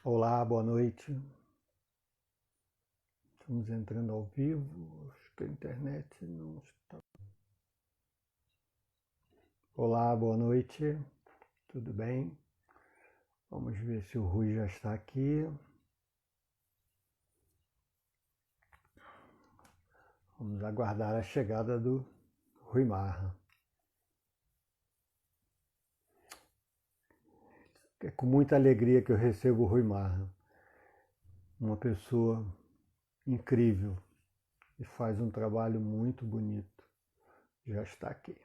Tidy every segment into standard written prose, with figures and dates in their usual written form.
Olá, boa noite. Estamos entrando ao vivo. Acho que a internet não está. Olá, boa noite. Tudo bem? Vamos ver se o Rui já está aqui. Vamos aguardar a chegada do Rui Marra. É com muita alegria que eu recebo o Rui Marra. Uma pessoa incrível e faz um trabalho muito bonito. Já está aqui.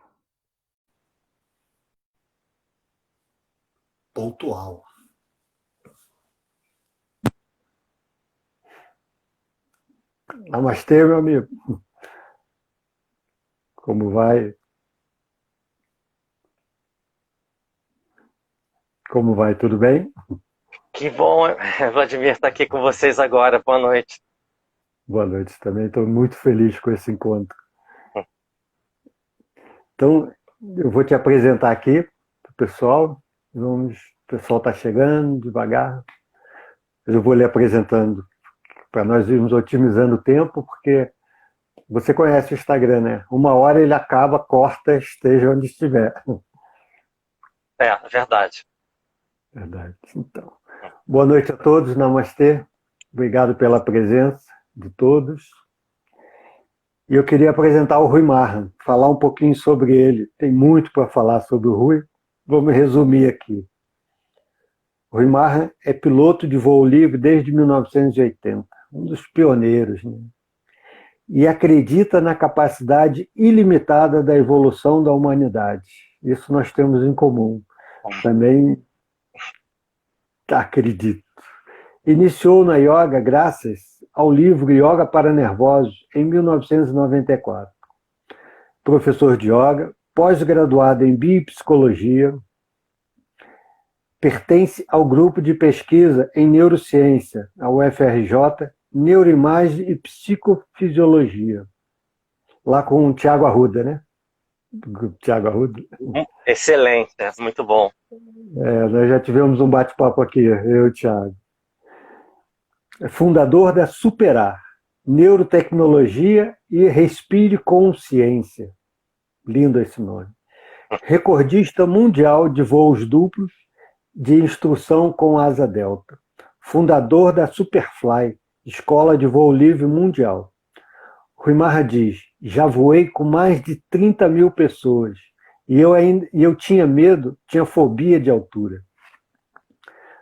Pontual. Namastê, meu amigo. Como vai? Como vai? Tudo bem? Que bom, Vladimir, estar aqui com vocês agora. Boa noite. Boa noite também. Estou muito feliz com esse encontro. Então, eu vou te apresentar aqui para o pessoal. O pessoal está chegando devagar. Eu vou lhe apresentando para nós irmos otimizando o tempo, porque você conhece o Instagram, né? Uma hora ele acaba, corta, esteja onde estiver. É, verdade. Verdade. Então, boa noite a todos. Namastê. Obrigado pela presença de todos. E eu queria apresentar o Rui Marra, falar um pouquinho sobre ele. Tem muito para falar sobre o Rui. Vamos resumir aqui. O Rui Marra é piloto de voo livre desde 1980, um dos pioneiros, né? E acredita na capacidade ilimitada da evolução da humanidade. Isso nós temos em comum. Também acredito. Iniciou na yoga graças ao livro Yoga para Nervosos, em 1994. Professor de yoga, pós-graduado em biopsicologia, pertence ao grupo de pesquisa em neurociência, a UFRJ, neuroimagem e psicofisiologia, lá com o Tiago Arruda, né? Tiago Arruda. Excelente, muito bom. Nós já tivemos um bate-papo aqui, eu e o Tiago. É fundador da Superar, Neurotecnologia e Respire Consciência. Lindo esse nome. Recordista mundial de voos duplos de instrução com asa delta. Fundador da Superfly, Escola de Voo Livre Mundial. Rui Marra diz, já voei com mais de 30 mil pessoas e eu tinha medo, tinha fobia de altura.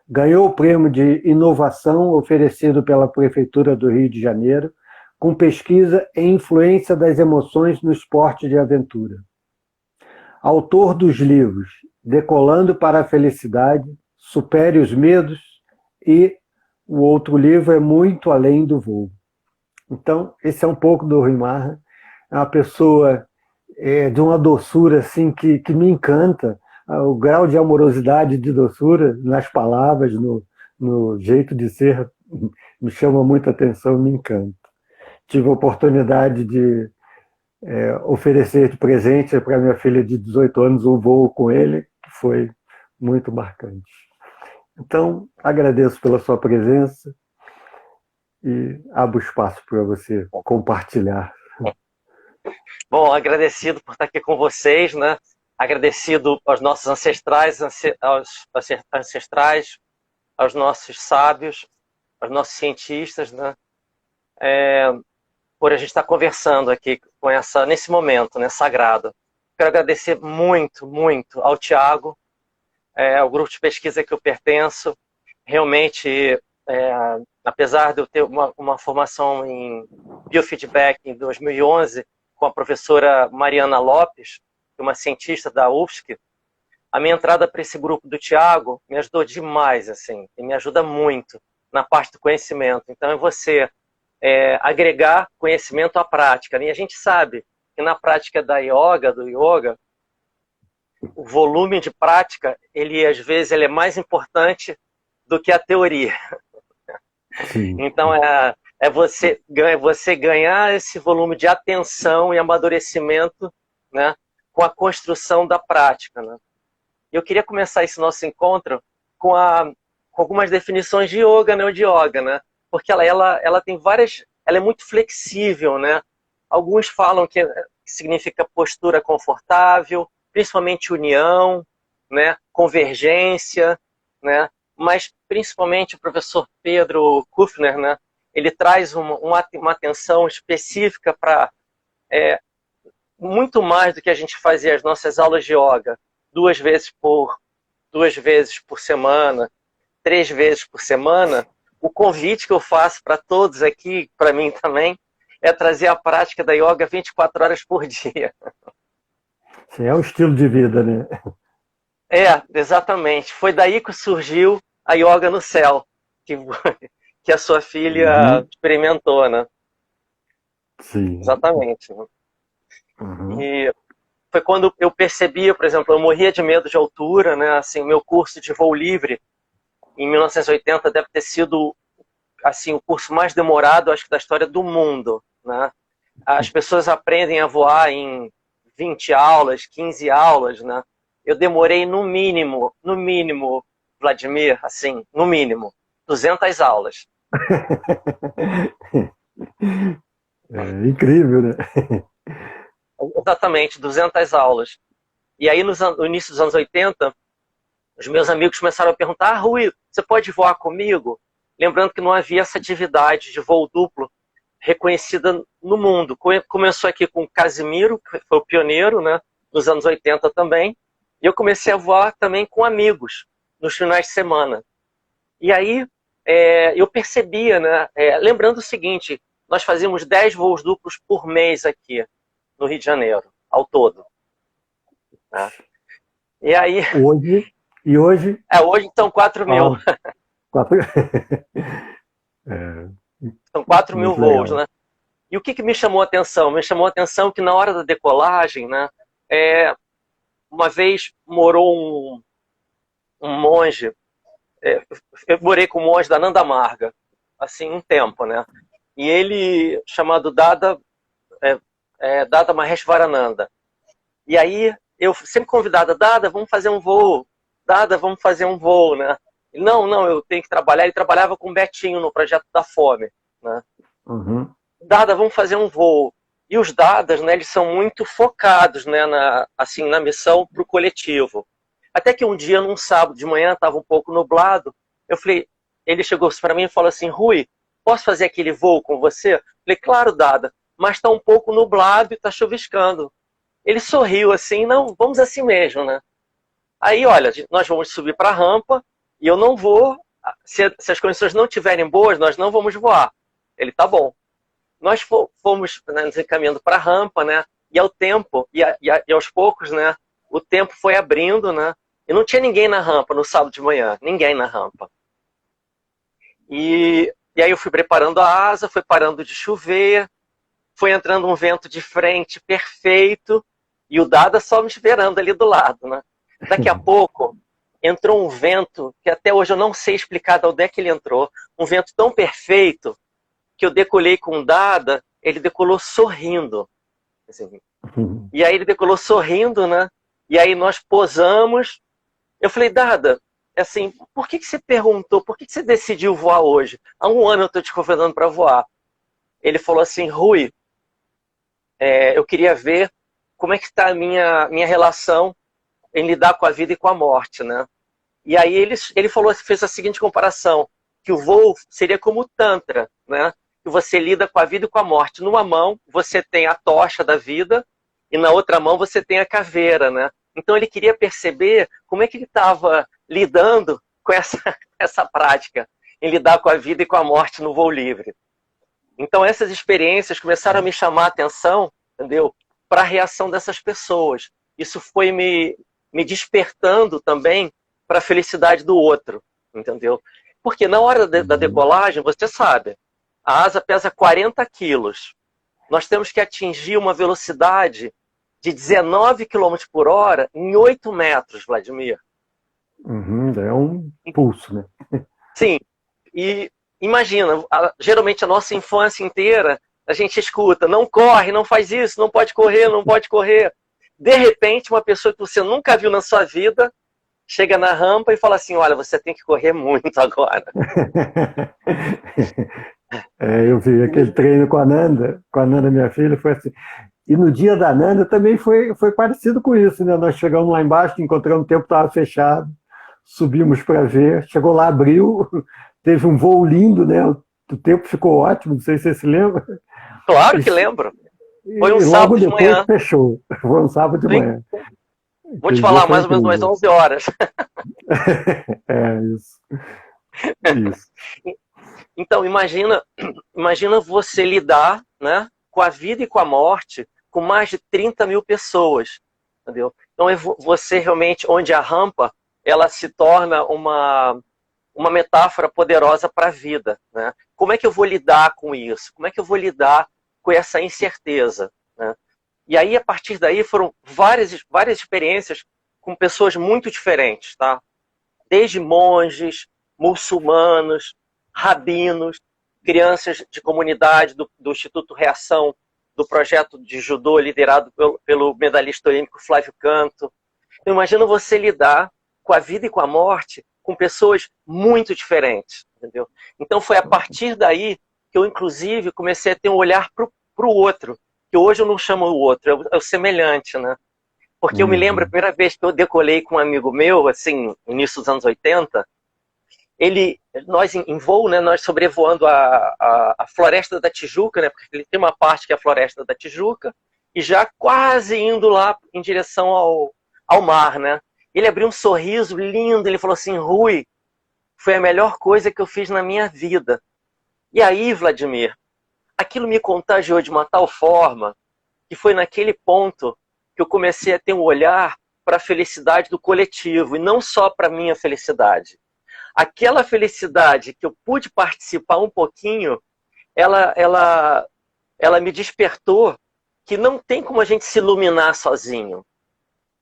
Ganhou o prêmio de inovação oferecido pela Prefeitura do Rio de Janeiro com pesquisa em influência das emoções no esporte de aventura. Autor dos livros Decolando para a Felicidade, Supere os Medos e o outro livro é Muito Além do Voo. Então, esse é um pouco do Rui Marra. É uma pessoa de uma doçura assim, que me encanta. O grau de amorosidade e de doçura nas palavras, no jeito de ser, me chama muita atenção, me encanta. Tive a oportunidade de oferecer de presente para minha filha de 18 anos um voo com ele, que foi muito marcante. Então, agradeço pela sua presença e abro espaço para você compartilhar. Bom, agradecido por estar aqui com vocês, né? Agradecido aos nossos ancestrais, aos nossos sábios, aos nossos cientistas, né? Por a gente estar conversando aqui nesse momento, né, sagrado. Quero agradecer muito, muito ao Tiago, ao grupo de pesquisa que eu pertenço. Realmente, apesar de eu ter uma formação em biofeedback em 2011, com a professora Mariana Lopes, uma cientista da UFSC, a minha entrada para esse grupo do Tiago me ajudou demais, assim, e me ajuda muito na parte do conhecimento. Então, é você agregar conhecimento à prática. E a gente sabe que na prática do yoga, o volume de prática, às vezes, ele é mais importante do que a teoria. Sim. Então, você ganhar esse volume de atenção e amadurecimento, né, com a construção da prática. Né? Eu queria começar esse nosso encontro com com algumas definições de yoga, né? Porque ela tem várias, ela é muito flexível, né? Alguns falam que significa postura confortável, principalmente união, né? Convergência, né? Mas principalmente o professor Pedro Kufner, né? Ele traz uma atenção específica para muito mais do que a gente fazia as nossas aulas de yoga, duas vezes por semana, 3 vezes por semana. O convite que eu faço para todos aqui, para mim também, é trazer a prática da yoga 24 horas por dia. Sim, é um estilo de vida, né? Exatamente. Foi daí que surgiu a yoga no céu, que a sua filha experimentou, né? Sim. Exatamente. Uhum. E foi quando eu percebia, por exemplo, eu morria de medo de altura, né? Assim, o meu curso de voo livre em 1980 deve ter sido assim o curso mais demorado, acho que da história do mundo, né? As pessoas aprendem a voar em 20 aulas, 15 aulas, né? Eu demorei no mínimo, Vladimir, assim, no mínimo, 200 aulas. É incrível, né? Exatamente, 200 aulas. E aí, no início dos anos 80, os meus amigos começaram a perguntar: Rui, você pode voar comigo? Lembrando que não havia essa atividade de voo duplo reconhecida no mundo. Começou aqui com o Casimiro, que foi o pioneiro, né, nos anos 80 também, e eu comecei a voar também com amigos, nos finais de semana. E aí eu percebia, né, lembrando o seguinte, nós fazíamos 10 voos duplos por mês aqui no Rio de Janeiro, ao todo. Né? E aí... Hoje? Hoje são 4 mil. 4... São 4 mil voos, legal. né? E o que me chamou a atenção? Me chamou a atenção que na hora da decolagem, né, uma vez morou um monge, eu morei com um monge da Nanda Marga, assim, um tempo, né? E ele, chamado Dada Maheshwarananda. E aí, eu sempre convidada, Dada, vamos fazer um voo. Dada, vamos fazer um voo, né? Ele, não, eu tenho que trabalhar. Ele trabalhava com o Betinho no Projeto da Fome, né? Uhum. Dada, vamos fazer um voo. E os Dadas, né, eles são muito focados, né, na missão para o coletivo. Até que um dia, num sábado de manhã, estava um pouco nublado, ele chegou para mim e falou assim: Rui, posso fazer aquele voo com você? Eu falei, claro, Dada, mas está um pouco nublado e está chuviscando. Ele sorriu assim, não, vamos assim mesmo, né? Aí, olha, nós vamos subir para a rampa e eu não vou, se as condições não estiverem boas, nós não vamos voar. Ele, tá bom. Nós fomos, né, nos encaminhando para a rampa, né? E ao tempo, e aos poucos, né? O tempo foi abrindo, né? E não tinha ninguém na rampa no sábado de manhã, ninguém na rampa. E aí eu fui preparando a asa, foi parando de chover, foi entrando um vento de frente perfeito, e o Dada só me esperando ali do lado, né? Daqui a pouco, entrou um vento, que até hoje eu não sei explicar de onde é que ele entrou, um vento tão perfeito, que eu decolei com o Dada, ele decolou sorrindo. Assim. E aí ele decolou sorrindo, né? E aí nós posamos. Eu falei, Dada, assim, por que você perguntou, por que você decidiu voar hoje? Há um ano eu estou te convidando para voar. Ele falou assim, Rui, eu queria ver como é que está a minha relação em lidar com a vida e com a morte, né? E aí ele falou, fez a seguinte comparação, que o voo seria como o Tantra, né? Que você lida com a vida e com a morte. Numa mão, você tem a tocha da vida, e na outra mão você tem a caveira, né? Então ele queria perceber como é que ele estava lidando com essa prática, em lidar com a vida e com a morte no voo livre. Então essas experiências começaram a me chamar a atenção, entendeu? Para a reação dessas pessoas. Isso foi me despertando também para a felicidade do outro, entendeu? Porque na hora da decolagem, você sabe, a asa pesa 40 quilos. Nós temos que atingir uma velocidade de 19 km por hora em 8 metros, Vladimir. É um pulso, né? Sim. E imagina, geralmente a nossa infância inteira, a gente escuta, não corre, não faz isso, não pode correr, não pode correr. De repente, uma pessoa que você nunca viu na sua vida chega na rampa e fala assim, olha, você tem que correr muito agora. Eu vi aquele treino com a Nanda, minha filha, foi assim. E no dia da Nanda também foi parecido com isso, né? Nós chegamos lá embaixo, encontramos o tempo estava fechado, subimos para ver, chegou lá, abriu, teve um voo lindo, né? O tempo ficou ótimo, não sei se você se lembra. Claro que lembro. Foi um E logo sábado de depois manhã. fechou. Foi um sábado de Sim. manhã. Vou te Aquele dia falar, foi mais ou menos umas incrível. 11 horas. Isso. Isso. Então, imagina você lidar, né, com a vida e com a morte com mais de 30 mil pessoas. Entendeu? Então, você realmente, onde a rampa, ela se torna uma metáfora poderosa para a vida. Né? Como é que eu vou lidar com isso? Como é que eu vou lidar com essa incerteza? Né? E aí, a partir daí, foram várias experiências com pessoas muito diferentes. Tá? Desde monges, muçulmanos, rabinos, crianças de comunidade do Instituto Reação, do projeto de judô liderado pelo medalhista olímpico Flávio Canto. Então, imagina você lidar com a vida e com a morte com pessoas muito diferentes, entendeu? Então foi a partir daí que eu, inclusive, comecei a ter um olhar para o outro, que hoje eu não chamo o outro, é o semelhante, né? Porque eu me lembro a primeira vez que eu decolei com um amigo meu, assim, no início dos anos 80, nós em voo, né, nós sobrevoando a Floresta da Tijuca, né, porque ele tem uma parte que é a Floresta da Tijuca, e já quase indo lá em direção ao mar, né? Ele abriu um sorriso lindo, ele falou assim, Rui, foi a melhor coisa que eu fiz na minha vida. E aí, Vladimir, aquilo me contagiou de uma tal forma que foi naquele ponto que eu comecei a ter um olhar para a felicidade do coletivo, e não só para a minha felicidade. Aquela felicidade que eu pude participar um pouquinho, ela me despertou que não tem como a gente se iluminar sozinho.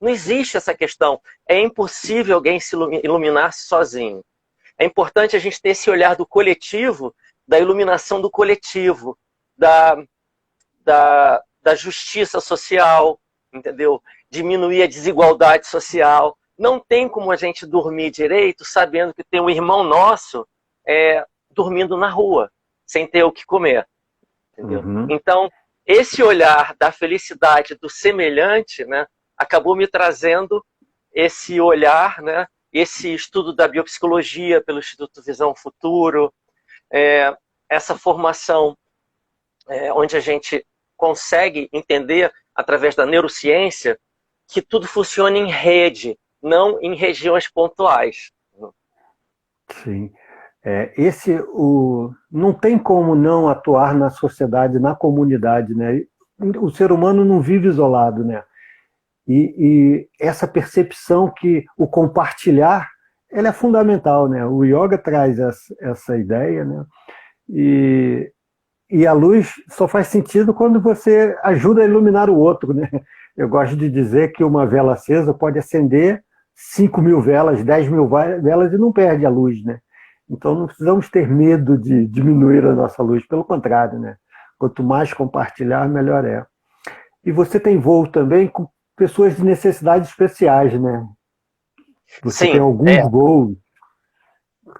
Não existe essa questão. É impossível alguém se iluminar-se sozinho. É importante a gente ter esse olhar do coletivo, da iluminação do coletivo, da justiça social, entendeu? Diminuir a desigualdade social. Não tem como a gente dormir direito sabendo que tem um irmão nosso dormindo na rua, sem ter o que comer. Entendeu? Uhum. Então, esse olhar da felicidade do semelhante, né, acabou me trazendo esse olhar, né, esse estudo da biopsicologia pelo Instituto Visão Futuro, essa formação onde a gente consegue entender, através da neurociência, que tudo funciona em rede, não em regiões pontuais. Sim. Não tem como não atuar na sociedade, na comunidade, né? O ser humano não vive isolado, né? E essa percepção que o compartilhar, ela é fundamental, né? O yoga traz essa ideia, né? E a luz só faz sentido quando você ajuda a iluminar o outro, né? Eu gosto de dizer que uma vela acesa pode acender 5.000 velas, 10.000 velas e não perde a luz, né? Então não precisamos ter medo de diminuir a nossa luz, pelo contrário, né? Quanto mais compartilhar, melhor é. E você tem voo também com pessoas de necessidades especiais, né? Você Sim, tem alguns voos.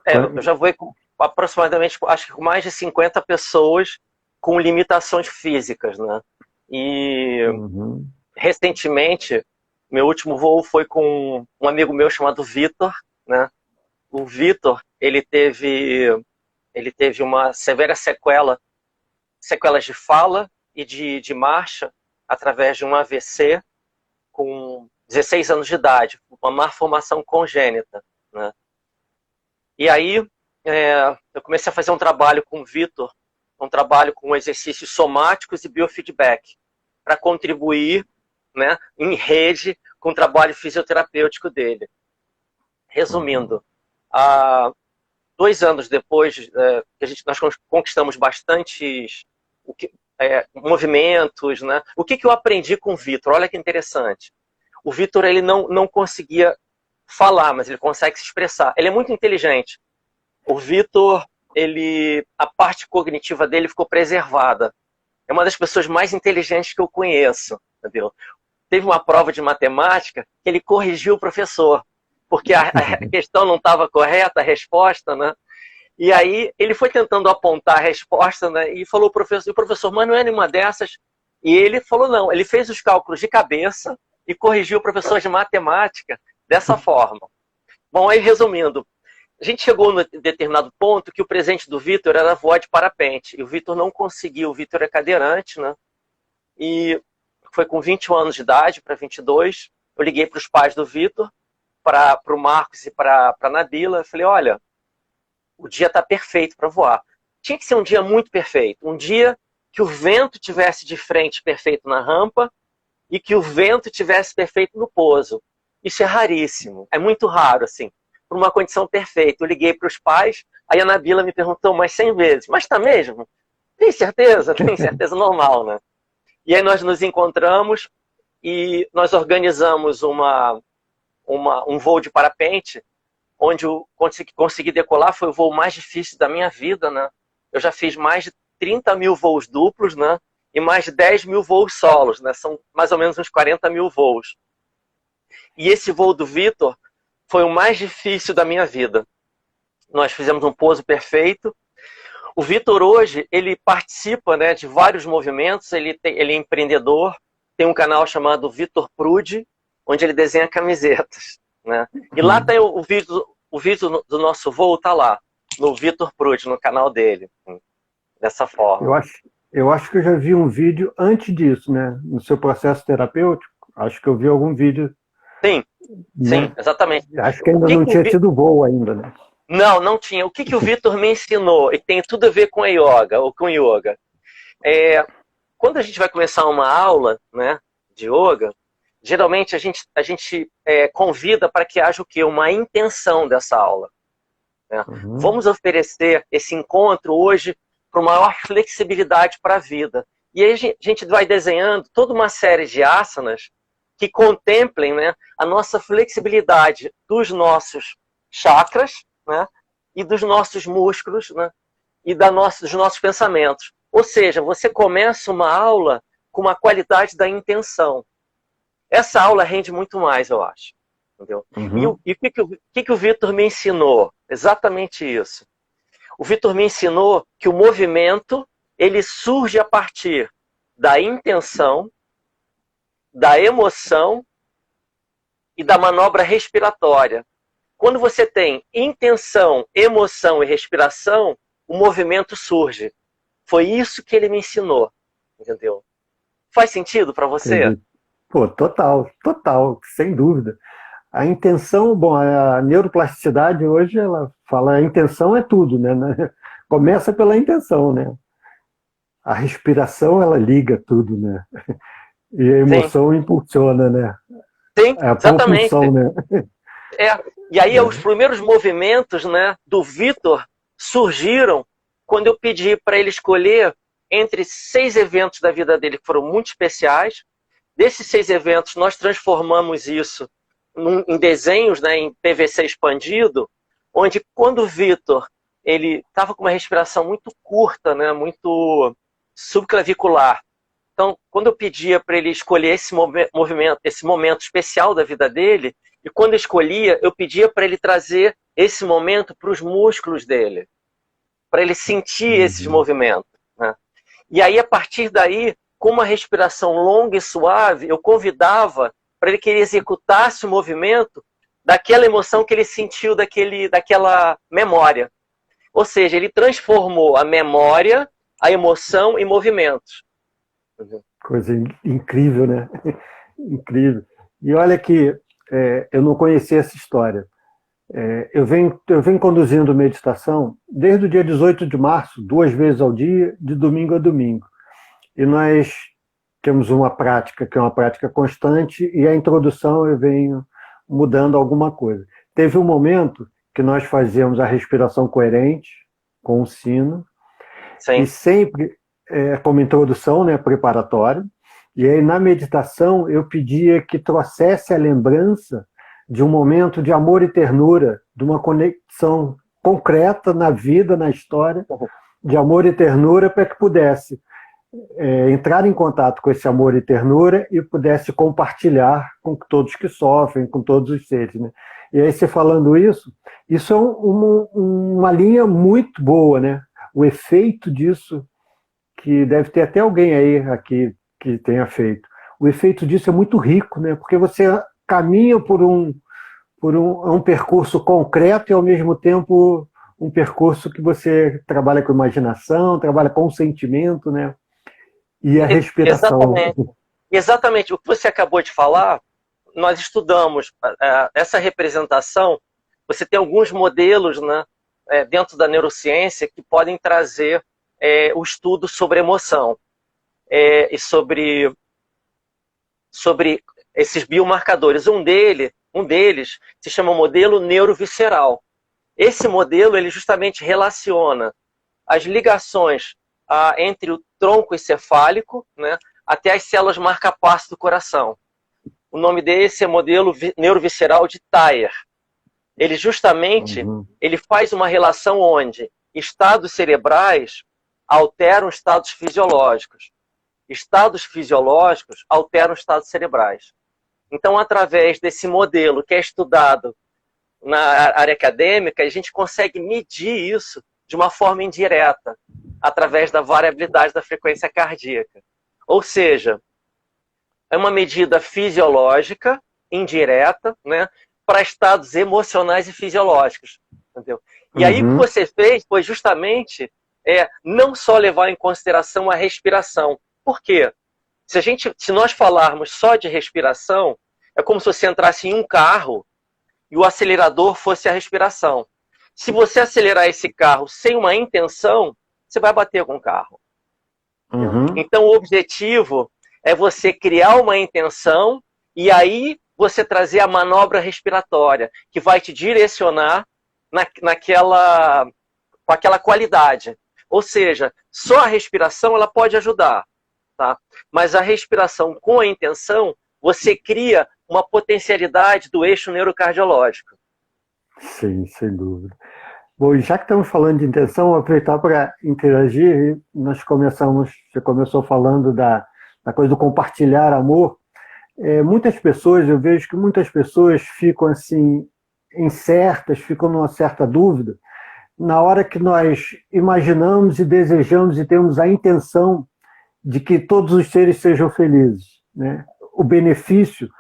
eu já vou com aproximadamente, acho que com mais de 50 pessoas com limitações físicas, né? E recentemente, meu último voo foi com um amigo meu chamado Vitor, né? O Vitor, ele teve uma severa sequelas de fala e de marcha através de um AVC com 16 anos de idade, uma malformação congênita, né? E aí eu comecei a fazer um trabalho com o Vitor, um trabalho com exercícios somáticos e biofeedback, para contribuir, né, em rede com o trabalho fisioterapêutico dele. Resumindo, há 2 anos depois que nós conquistamos bastantes movimentos, né? O que eu aprendi com o Vitor? Olha que interessante. O Vitor, ele não conseguia falar, mas ele consegue se expressar. Ele é muito inteligente. O Vitor, a parte cognitiva dele ficou preservada. É uma das pessoas mais inteligentes que eu conheço, entendeu? Teve uma prova de matemática que ele corrigiu o professor. porque a questão não estava correta, a resposta, né? E aí ele foi tentando apontar a resposta, né? E falou o professor, mas não é nenhuma dessas. E ele falou não, ele fez os cálculos de cabeça e corrigiu o professor de matemática dessa forma. Bom, aí resumindo, a gente chegou num determinado ponto que o presente do Vitor era voar de parapente. E o Vitor não conseguiu, o Vitor é cadeirante, né? E foi com 21 anos de idade, para 22, eu liguei para os pais do Vitor, para o Marcos e para a Nabila, eu falei, olha, o dia está perfeito para voar. Tinha que ser um dia muito perfeito, um dia que o vento tivesse de frente perfeito na rampa e que o vento tivesse perfeito no pouso. Isso é raríssimo, é muito raro, assim, por uma condição perfeita. Eu liguei para os pais, aí a Nabila me perguntou mais 100 vezes, mas tá mesmo? Tem certeza? Tem certeza, normal, né? E aí nós nos encontramos e nós organizamos um voo de parapente, onde eu consegui decolar, foi o voo mais difícil da minha vida, né? Eu já fiz mais de 30 mil voos duplos, né? E mais de 10 mil voos solos, né? São mais ou menos uns 40 mil voos. E esse voo do Vitor foi o mais difícil da minha vida. Nós fizemos um pouso perfeito. O Vitor hoje, ele participa, né, de vários movimentos, ele é empreendedor, tem um canal chamado Vitor Prude, onde ele desenha camisetas, né? E lá tem o vídeo do nosso voo, tá lá, no Vitor Prude, no canal dele, dessa forma. Eu acho que eu já vi um vídeo antes disso, né? No seu processo terapêutico, acho que eu vi algum vídeo. Sim, né? Sim, exatamente. Acho que ainda não tinha tido voo ainda, né? Não tinha. O que o Vitor me ensinou, e tem tudo a ver com a yoga, ou com yoga, quando a gente vai começar uma aula, né, de yoga, geralmente a gente convida para que haja o quê? Uma intenção dessa aula. Né? Vamos oferecer esse encontro hoje para maior flexibilidade para a vida. E aí a gente vai desenhando toda uma série de asanas que contemplem, né, a nossa flexibilidade dos nossos chakras, né, e dos nossos músculos, né, e dos nossos pensamentos. Ou seja, você começa uma aula com uma qualidade da intenção. Essa aula rende muito mais, eu acho. Entendeu? E o que o Vitor me ensinou? Exatamente isso. O Vitor me ensinou que o movimento ele surge a partir da intenção, da emoção e da manobra respiratória. Quando você tem intenção, emoção e respiração, o movimento surge. Foi isso que ele me ensinou, entendeu? Faz sentido para você? Entendi. Pô, total, sem dúvida. A intenção, bom, a neuroplasticidade hoje, ela fala, a intenção é tudo, né? Começa pela intenção, né? A respiração, ela liga tudo, né? E a emoção impulsiona, né? Sim, a exatamente. Propulsão, né? E aí os primeiros movimentos, né, do Vitor surgiram quando eu pedi para ele escolher entre 6 eventos da vida dele que foram muito especiais. Desses 6 eventos, nós transformamos isso em desenhos, né, em PVC expandido, onde quando o Vitor ele estava com uma respiração muito curta, né, muito subclavicular. Então, quando eu pedia para ele escolher esse momento especial da vida dele, e quando eu escolhia, eu pedia para ele trazer esse momento para os músculos dele, para ele sentir esses movimentos. Né? E aí, a partir daí, com uma respiração longa e suave, eu convidava para ele que ele executasse o movimento daquela emoção que ele sentiu, daquela memória. Ou seja, ele transformou a memória, a emoção em movimentos. Coisa incrível, né? Incrível. E olha que eu não conhecia essa história. Eu venho conduzindo meditação desde o dia 18 de março, 2 vezes ao dia, de domingo a domingo. E nós temos uma prática que é uma prática constante, e a introdução eu venho mudando alguma coisa. Teve um momento que nós fazíamos a respiração coerente, com o sino, Sim. e sempre como introdução, né, preparatório, e aí na meditação eu pedia que trouxesse a lembrança de um momento de amor e ternura, de uma conexão concreta na vida, na história, de amor e ternura, para que pudesse entrar em contato com esse amor e ternura e pudesse compartilhar com todos que sofrem, com todos os seres. Né? E aí você falando isso é uma linha muito boa, né? O efeito disso, que deve ter até alguém aí aqui que tenha feito. O efeito disso é muito rico, né? Porque você caminha por um percurso concreto e, ao mesmo tempo, um percurso que você trabalha com imaginação, trabalha com sentimento, né? E a respiração. Exatamente. Exatamente. O que você acabou de falar, nós estudamos essa representação. Você tem alguns modelos, né, dentro da neurociência que podem trazer o estudo sobre emoção e sobre esses biomarcadores. Um deles se chama modelo neurovisceral. Esse modelo ele justamente relaciona as ligações entre o tronco encefálico, né, até as células marca-passo do coração. O nome desse é modelo neurovisceral de Thayer. Ele justamente ele faz uma relação onde estados cerebrais alteram estados fisiológicos. Estados fisiológicos alteram estados cerebrais. Então, através desse modelo que é estudado na área acadêmica, a gente consegue medir isso de uma forma indireta, através da variabilidade da frequência cardíaca. Ou seja, é uma medida fisiológica, indireta, né, para estados emocionais e fisiológicos. Entendeu? E aí o que você fez foi justamente não só levar em consideração a respiração. Por quê? Se nós falarmos só de respiração, é como se você entrasse em um carro e o acelerador fosse a respiração. Se você acelerar esse carro sem uma intenção, você vai bater com o carro. Então, o objetivo é você criar uma intenção e aí você trazer a manobra respiratória, que vai te direcionar com aquela qualidade. Ou seja, só a respiração ela pode ajudar, tá? Mas a respiração com a intenção, você cria uma potencialidade do eixo neurocardiológico. Sim, sem dúvida. Bom, e já que estamos falando de intenção, vou aproveitar para interagir. Você começou falando da coisa do compartilhar amor. Muitas pessoas, eu vejo que muitas pessoas ficam assim, incertas, ficam numa certa dúvida, na hora que nós imaginamos e desejamos e temos a intenção de que todos os seres sejam felizes, né? O benefício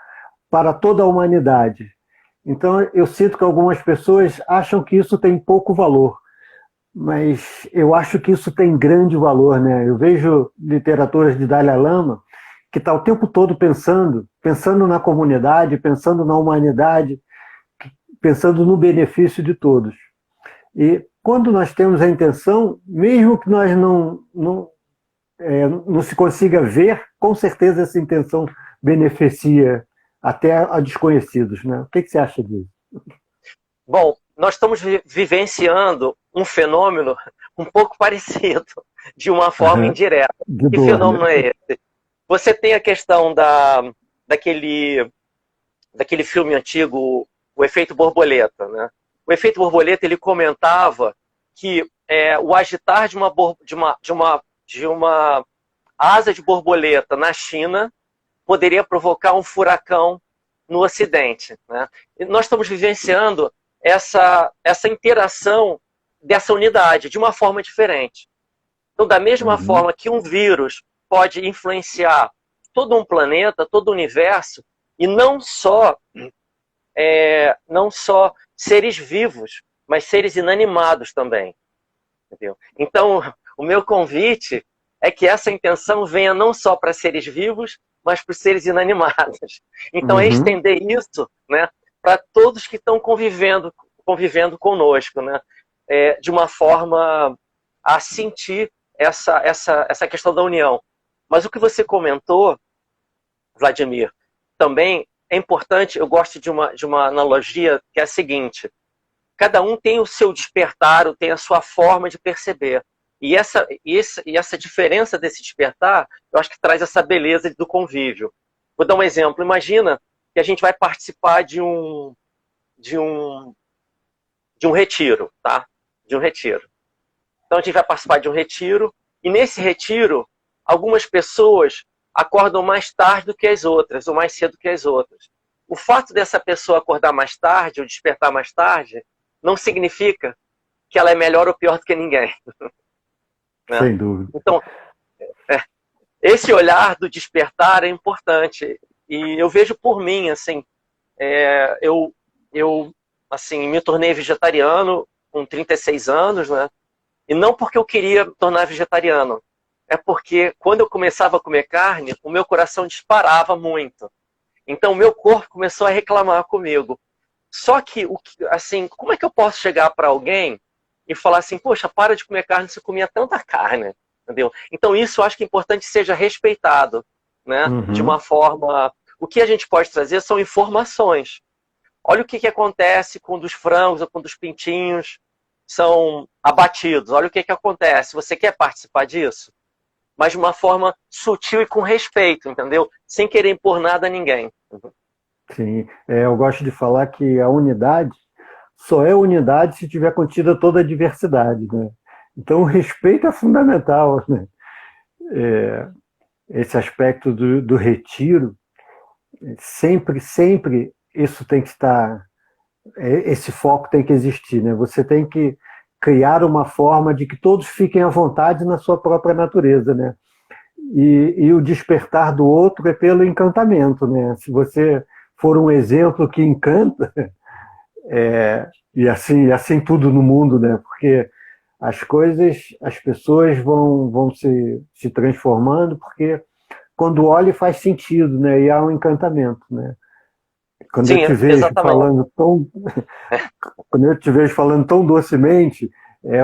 para toda a humanidade. Então, eu sinto que algumas pessoas acham que isso tem pouco valor, mas eu acho que isso tem grande valor, né? Eu vejo literaturas de Dalai Lama que está o tempo todo pensando na comunidade, pensando na humanidade, pensando no benefício de todos. E quando nós temos a intenção, mesmo que nós não se consiga ver, com certeza essa intenção beneficia até a desconhecidos, né? O que você acha disso? Bom, nós estamos vivenciando um fenômeno um pouco parecido, de uma forma indireta. Que fenômeno é esse? Você tem a questão daquele filme antigo, O Efeito Borboleta, né? O Efeito Borboleta ele comentava que o agitar de uma asa de borboleta na China poderia provocar um furacão no Ocidente, né? E nós estamos vivenciando essa interação dessa unidade de uma forma diferente. Então, da mesma forma que um vírus pode influenciar todo um planeta, todo o universo, e não só seres vivos, mas seres inanimados também. Entendeu? Então, o meu convite é que essa intenção venha não só para seres vivos, mas para os seres inanimados. Então, é estender isso, né, para todos que estão convivendo conosco, né, de uma forma a sentir essa questão da união. Mas o que você comentou, Vladimir, também é importante. Eu gosto de uma analogia que é a seguinte: cada um tem o seu despertar, tem a sua forma de perceber. E essa diferença desse despertar, eu acho que traz essa beleza do convívio. Vou dar um exemplo. Imagina que a gente vai participar de um retiro, tá? De um retiro. Então a gente vai participar de um retiro, e nesse retiro, algumas pessoas acordam mais tarde do que as outras, ou mais cedo que as outras. o fato dessa pessoa acordar mais tarde ou despertar mais tarde não significa que ela é melhor ou pior do que ninguém. Né? Sem dúvida. Então, esse olhar do despertar é importante. E eu vejo por mim, assim, eu assim, me tornei vegetariano com 36 anos, né? E não porque eu queria me tornar vegetariano. É porque quando eu começava a comer carne, o meu coração disparava muito. Então, o meu corpo começou a reclamar comigo. Só que, assim, como é que eu posso chegar para alguém e falar assim, poxa, para de comer carne, você comia tanta carne, entendeu? Então, isso eu acho que é importante que seja respeitado, né? De uma forma... O que a gente pode trazer são informações. Olha o que acontece quando os frangos ou quando os pintinhos são abatidos. Olha o que acontece. Você quer participar disso? Mas de uma forma sutil e com respeito, entendeu? Sem querer impor nada a ninguém. Sim, eu gosto de falar que a unidade só é unidade se tiver contida toda a diversidade, né? Então o respeito é fundamental, né? Esse aspecto do retiro, sempre isso tem que estar, esse foco tem que existir, né? Você tem que criar uma forma de que todos fiquem à vontade na sua própria natureza, né? E o despertar do outro é pelo encantamento, né? Se você for um exemplo que encanta, e assim tudo no mundo, né? Porque as pessoas vão se transformando, porque quando olha faz sentido, né? E há um encantamento, né? Quando Sim, eu te vejo exatamente. quando eu te vejo falando tão docemente,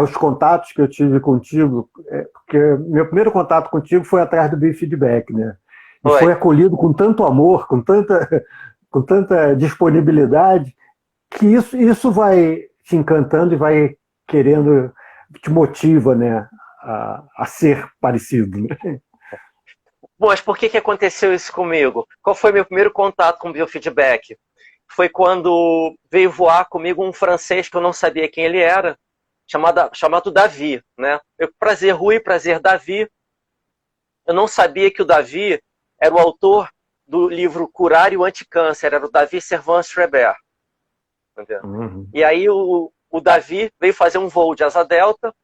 os contatos que eu tive contigo, porque meu primeiro contato contigo foi atrás do biofeedback, né? E foi Oi. acolhido com tanto amor, com tanta disponibilidade, que isso vai te encantando e vai querendo, te motiva, né, a ser parecido, né? Bom, mas por que aconteceu isso comigo? Qual foi meu primeiro contato com o biofeedback? Foi quando veio voar comigo um francês que eu não sabia quem ele era, chamado Davi, né? Prazer Rui, prazer Davi. Eu não sabia que o Davi era o autor do livro Curar e o Anticâncer, era o Davi Servan-Schreiber. Uhum. E aí o Davi veio fazer um voo de asa delta,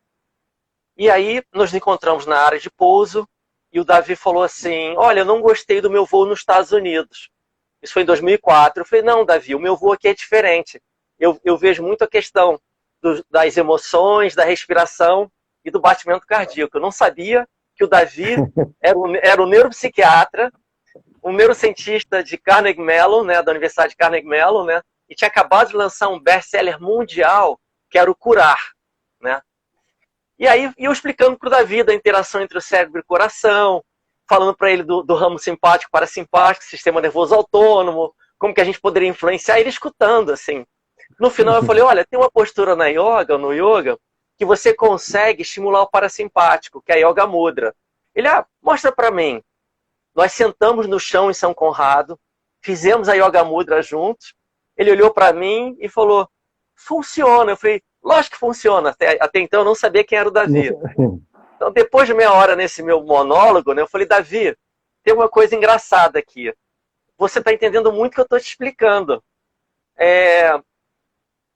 e aí nos encontramos na área de pouso, e o Davi falou assim, olha, eu não gostei do meu voo nos Estados Unidos. Isso foi em 2004. Eu falei, não, Davi, o meu voo aqui é diferente. Eu vejo muito a questão das emoções, da respiração e do batimento cardíaco. Eu não sabia que o Davi era um neuropsiquiatra, um neurocientista de Carnegie Mellon, né, da Universidade de Carnegie Mellon, né, e tinha acabado de lançar um best-seller mundial, que era o Curar, né? E aí eu explicando para o Davi da interação entre o cérebro e o coração, falando para ele do ramo simpático parasimpático, sistema nervoso autônomo, como que a gente poderia influenciar, ele escutando, assim. No final eu falei, olha, tem uma postura no yoga, que você consegue estimular o parasimpático, que é a Yoga Mudra. Ele, mostra para mim. Nós sentamos no chão em São Conrado, fizemos a Yoga Mudra juntos, ele olhou para mim e falou, funciona. Eu falei, lógico que funciona. Até então eu não sabia quem era o Davi. Então, depois de meia hora nesse meu monólogo, né, eu falei, Davi, tem uma coisa engraçada aqui. Você está entendendo muito o que eu estou te explicando.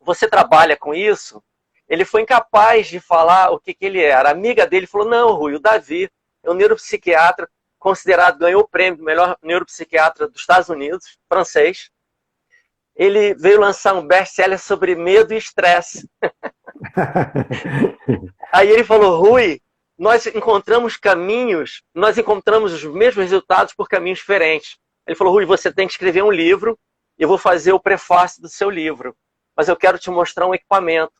Você trabalha com isso? Ele foi incapaz de falar o que ele era. A amiga dele falou, não, Rui, o Davi é um neuropsiquiatra considerado, ganhou o prêmio do melhor neuropsiquiatra dos Estados Unidos, francês. Ele veio lançar um best-seller sobre medo e estresse. Aí ele falou, Rui, nós encontramos os mesmos resultados por caminhos diferentes. Ele falou, Rui, você tem que escrever um livro, e eu vou fazer o prefácio do seu livro, mas eu quero te mostrar um equipamento.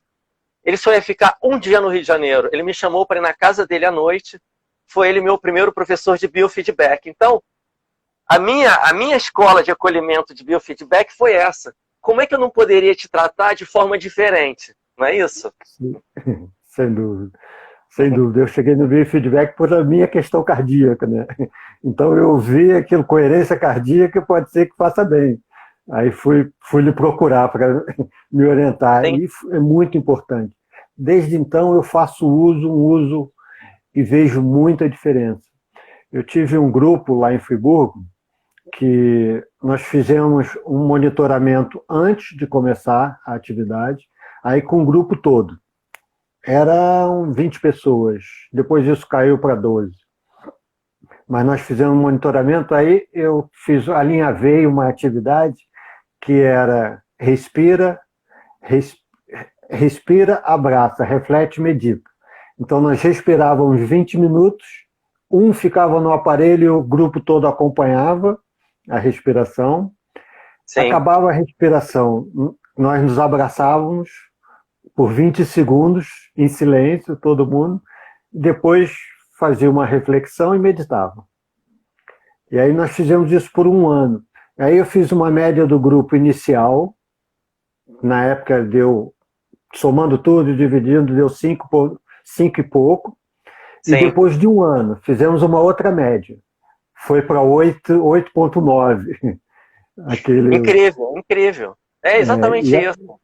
Ele só ia ficar um dia no Rio de Janeiro. Ele me chamou para ir na casa dele à noite. Foi ele meu primeiro professor de biofeedback. Então, a minha escola de acolhimento de biofeedback foi essa. Como é que eu não poderia te tratar de forma diferente? Não é isso? Sim, sem dúvida. Sem dúvida. Eu cheguei no biofeedback por a minha questão cardíaca, né? Então eu vi aquilo, coerência cardíaca, pode ser que faça bem. Aí fui lhe procurar para me orientar. Sim. E isso é muito importante. Desde então eu faço um uso e vejo muita diferença. Eu tive um grupo lá em Friburgo que nós fizemos um monitoramento antes de começar a atividade, aí com o grupo todo. Eram 20 pessoas, depois isso caiu para 12. Mas nós fizemos um monitoramento, aí eu alinhavei uma atividade que era respira, abraça, reflete, medita. Então nós respirávamos 20 minutos, um ficava no aparelho e o grupo todo acompanhava a respiração. Sim. Acabava a respiração, nós nos abraçávamos por 20 segundos, em silêncio, todo mundo, depois fazia uma reflexão e meditava. E aí nós fizemos isso por 1 ano. Aí eu fiz uma média do grupo inicial, na época deu, somando tudo e dividindo, deu 5 e pouco. Sim. E depois de 1 ano, fizemos uma outra média. Foi para 8,9. Incrível, incrível. É exatamente isso.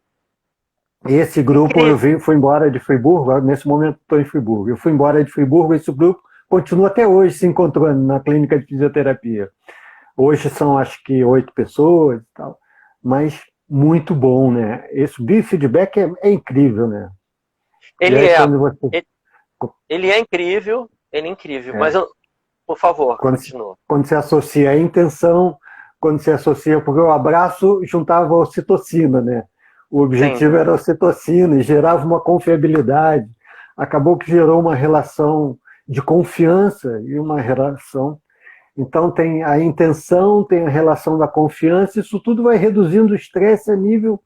Esse grupo eu fui embora de Friburgo, nesse momento estou em Friburgo. Eu fui embora de Friburgo, esse grupo continua até hoje se encontrando na clínica de fisioterapia. Hoje são acho que 8 pessoas e tal, mas muito bom, né? Esse biofeedback é incrível, né? Ele é incrível, mas por favor, continua. Quando você associa a intenção, porque o abraço juntava a ocitocina, né? O objetivo era a ocitocina e gerava uma confiabilidade. Acabou que gerou uma relação de confiança e uma relação. Então tem a intenção, tem a relação da confiança, isso tudo vai reduzindo o estresse a nível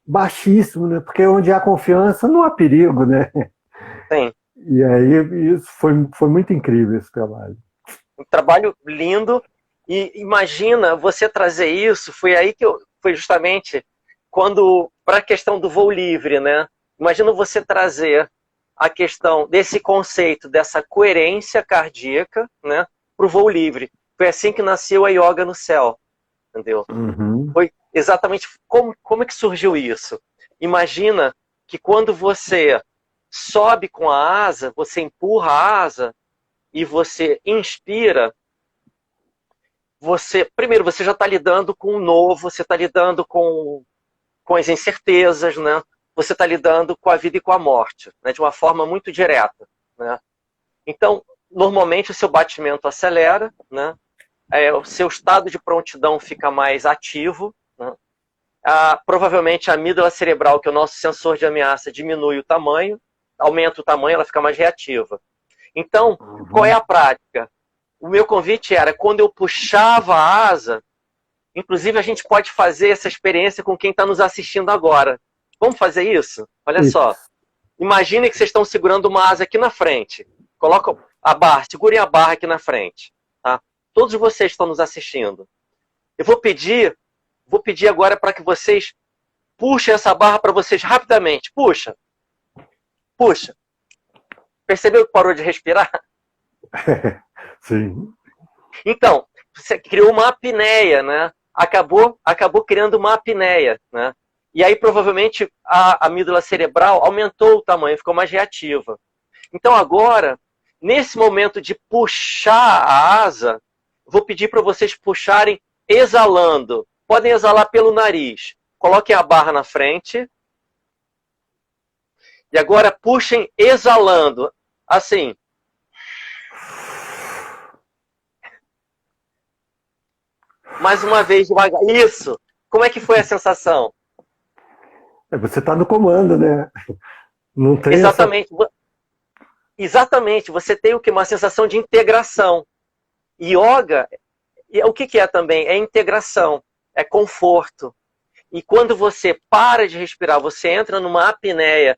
baixíssimo, né? Porque onde há confiança não há perigo, né? Sim. E aí isso foi muito incrível esse trabalho. Um trabalho lindo. E imagina você trazer isso, foi justamente para a questão do voo livre, né? Imagina você trazer a questão desse conceito, dessa coerência cardíaca, né, para o voo livre. Foi assim que nasceu a yoga no céu, entendeu? Uhum. Foi exatamente como é que surgiu isso. Imagina que quando você sobe com a asa, você empurra a asa e você inspira, primeiro você já está lidando com o novo, você está lidando com as incertezas, né? Você está lidando com a vida e com a morte, né? De uma forma muito direta, né? Então, normalmente o seu batimento acelera, né? O seu estado de prontidão fica mais ativo, né? Provavelmente a amígdala cerebral, que é o nosso sensor de ameaça, diminui o tamanho, aumenta o tamanho, ela fica mais reativa. Então, qual é a prática? O meu convite era, quando eu puxava a asa, inclusive a gente pode fazer essa experiência com quem está nos assistindo agora. Vamos fazer isso? Olha só. Imagine que vocês estão segurando uma asa aqui na frente. Coloca a barra, segurem a barra aqui na frente. Tá? Todos vocês estão nos assistindo. Eu vou pedir agora para que vocês puxem essa barra para vocês rapidamente. Puxa. Puxa. Percebeu que parou de respirar? Sim. Então, você criou uma apneia, né? Acabou criando uma apneia, né? E aí, provavelmente, a amígdala cerebral aumentou o tamanho, ficou mais reativa. Então, agora, nesse momento de puxar a asa, vou pedir para vocês puxarem exalando. Podem exalar pelo nariz. Coloquem a barra na frente. E agora puxem exalando. Assim. Mais uma vez, devagar. Isso! Como é que foi a sensação? Você está no comando, né? Não tem Exatamente. Exatamente. Você tem o quê? Uma sensação de integração. Yoga, o que é também? É integração, é conforto. E quando você para de respirar, você entra numa apneia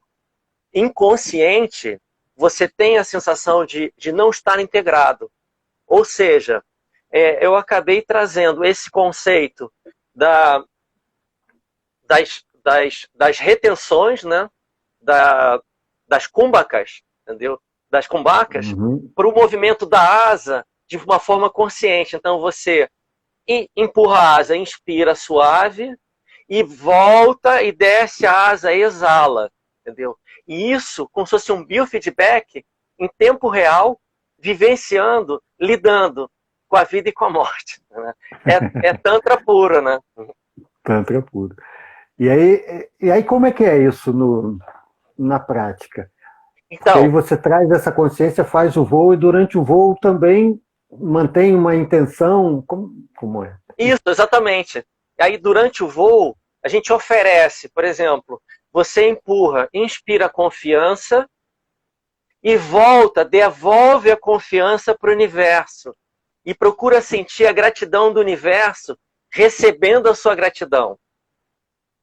inconsciente, você tem a sensação de não estar integrado. Ou seja, eu acabei trazendo esse conceito das retenções, né? Das kumbhakas, entendeu? Das kumbhakas, para o movimento da asa de uma forma consciente. Então você empurra a asa, inspira suave, e volta e desce a asa, exala, entendeu? E isso, como se fosse um biofeedback, em tempo real, vivenciando, lidando com a vida e com a morte. Né? É tantra puro, né? Tantra puro. E aí como é que é isso na prática? Porque aí Então, você traz essa consciência, faz o voo, e durante o voo também mantém uma intenção. Como é? isso, exatamente. E aí, durante o voo, a gente oferece, por exemplo, você empurra, inspira confiança e volta, devolve a confiança para o universo. E procura sentir a gratidão do universo recebendo a sua gratidão.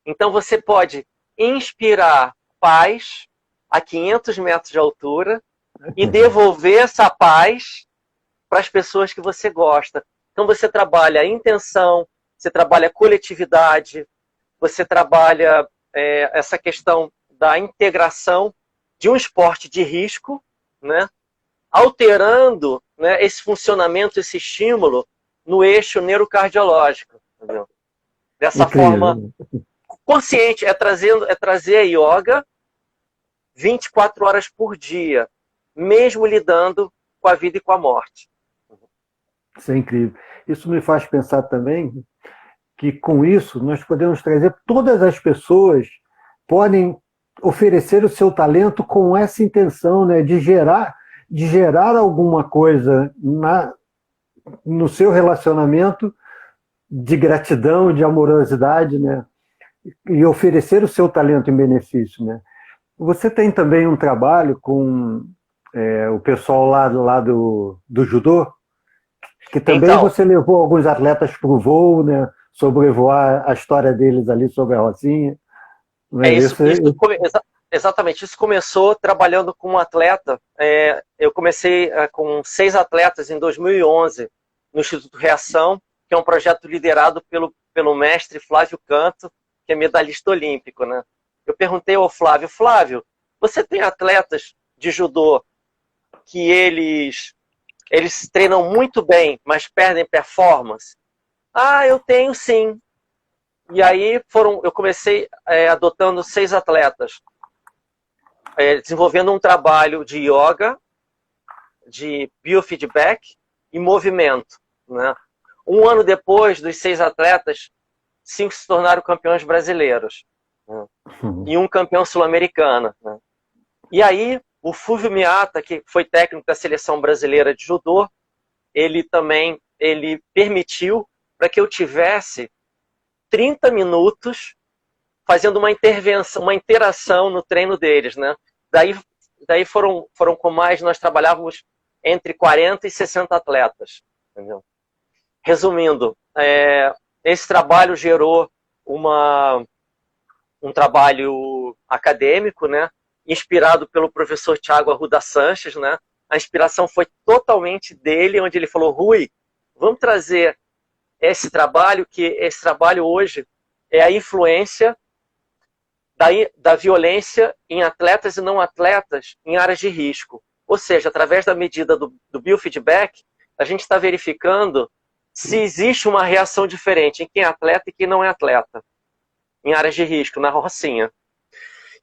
Então você pode inspirar paz a 500 metros de altura e devolver essa paz para as pessoas que você gosta. Então você trabalha a intenção, você trabalha a coletividade, você trabalha essa questão da integração de um esporte de risco, né, alterando, né, esse funcionamento, esse estímulo no eixo neurocardiológico. Entendeu? Dessa forma consciente, é trazer a yoga 24 horas por dia, mesmo lidando com a vida e com a morte. Isso é incrível. Isso me faz pensar também que com isso nós podemos trazer, todas as pessoas podem oferecer o seu talento com essa intenção, né, de gerar alguma coisa no seu relacionamento de gratidão, de amorosidade, né, e oferecer o seu talento em benefício, né. Você tem também um trabalho com o pessoal lá do judô, que também Então, você levou alguns atletas para o voo, né, sobrevoar a história deles ali sobre a Rocinha. Né? Exatamente, isso começou trabalhando com um atleta. Eu comecei com 6 atletas em 2011 no Instituto Reação, que é um projeto liderado pelo mestre Flávio Canto, que é medalhista olímpico. Né? Eu perguntei ao Flávio, você tem atletas de judô que eles treinam muito bem, mas perdem performance? Ah, eu tenho sim. E aí eu comecei adotando 6 atletas, desenvolvendo um trabalho de yoga, de biofeedback e movimento. Né? Um ano depois dos 6 atletas, 5 se tornaram campeões brasileiros. Né? E um campeão sul-americano. Né? E aí, o Fúvio Miata, que foi técnico da seleção brasileira de judô, ele permitiu para que eu tivesse 30 minutos fazendo uma intervenção, uma interação no treino deles, né? Daí foram com mais, nós trabalhávamos entre 40 e 60 atletas. Entendeu? Resumindo, esse trabalho gerou um trabalho acadêmico, né? Inspirado pelo professor Tiago Arruda Sanches, né? A inspiração foi totalmente dele, onde ele falou: Rui, vamos trazer esse trabalho hoje é a influência da violência em atletas e não atletas em áreas de risco. Ou seja, através da medida do biofeedback, a gente está verificando se existe uma reação diferente em quem é atleta e quem não é atleta, em áreas de risco, na Rocinha.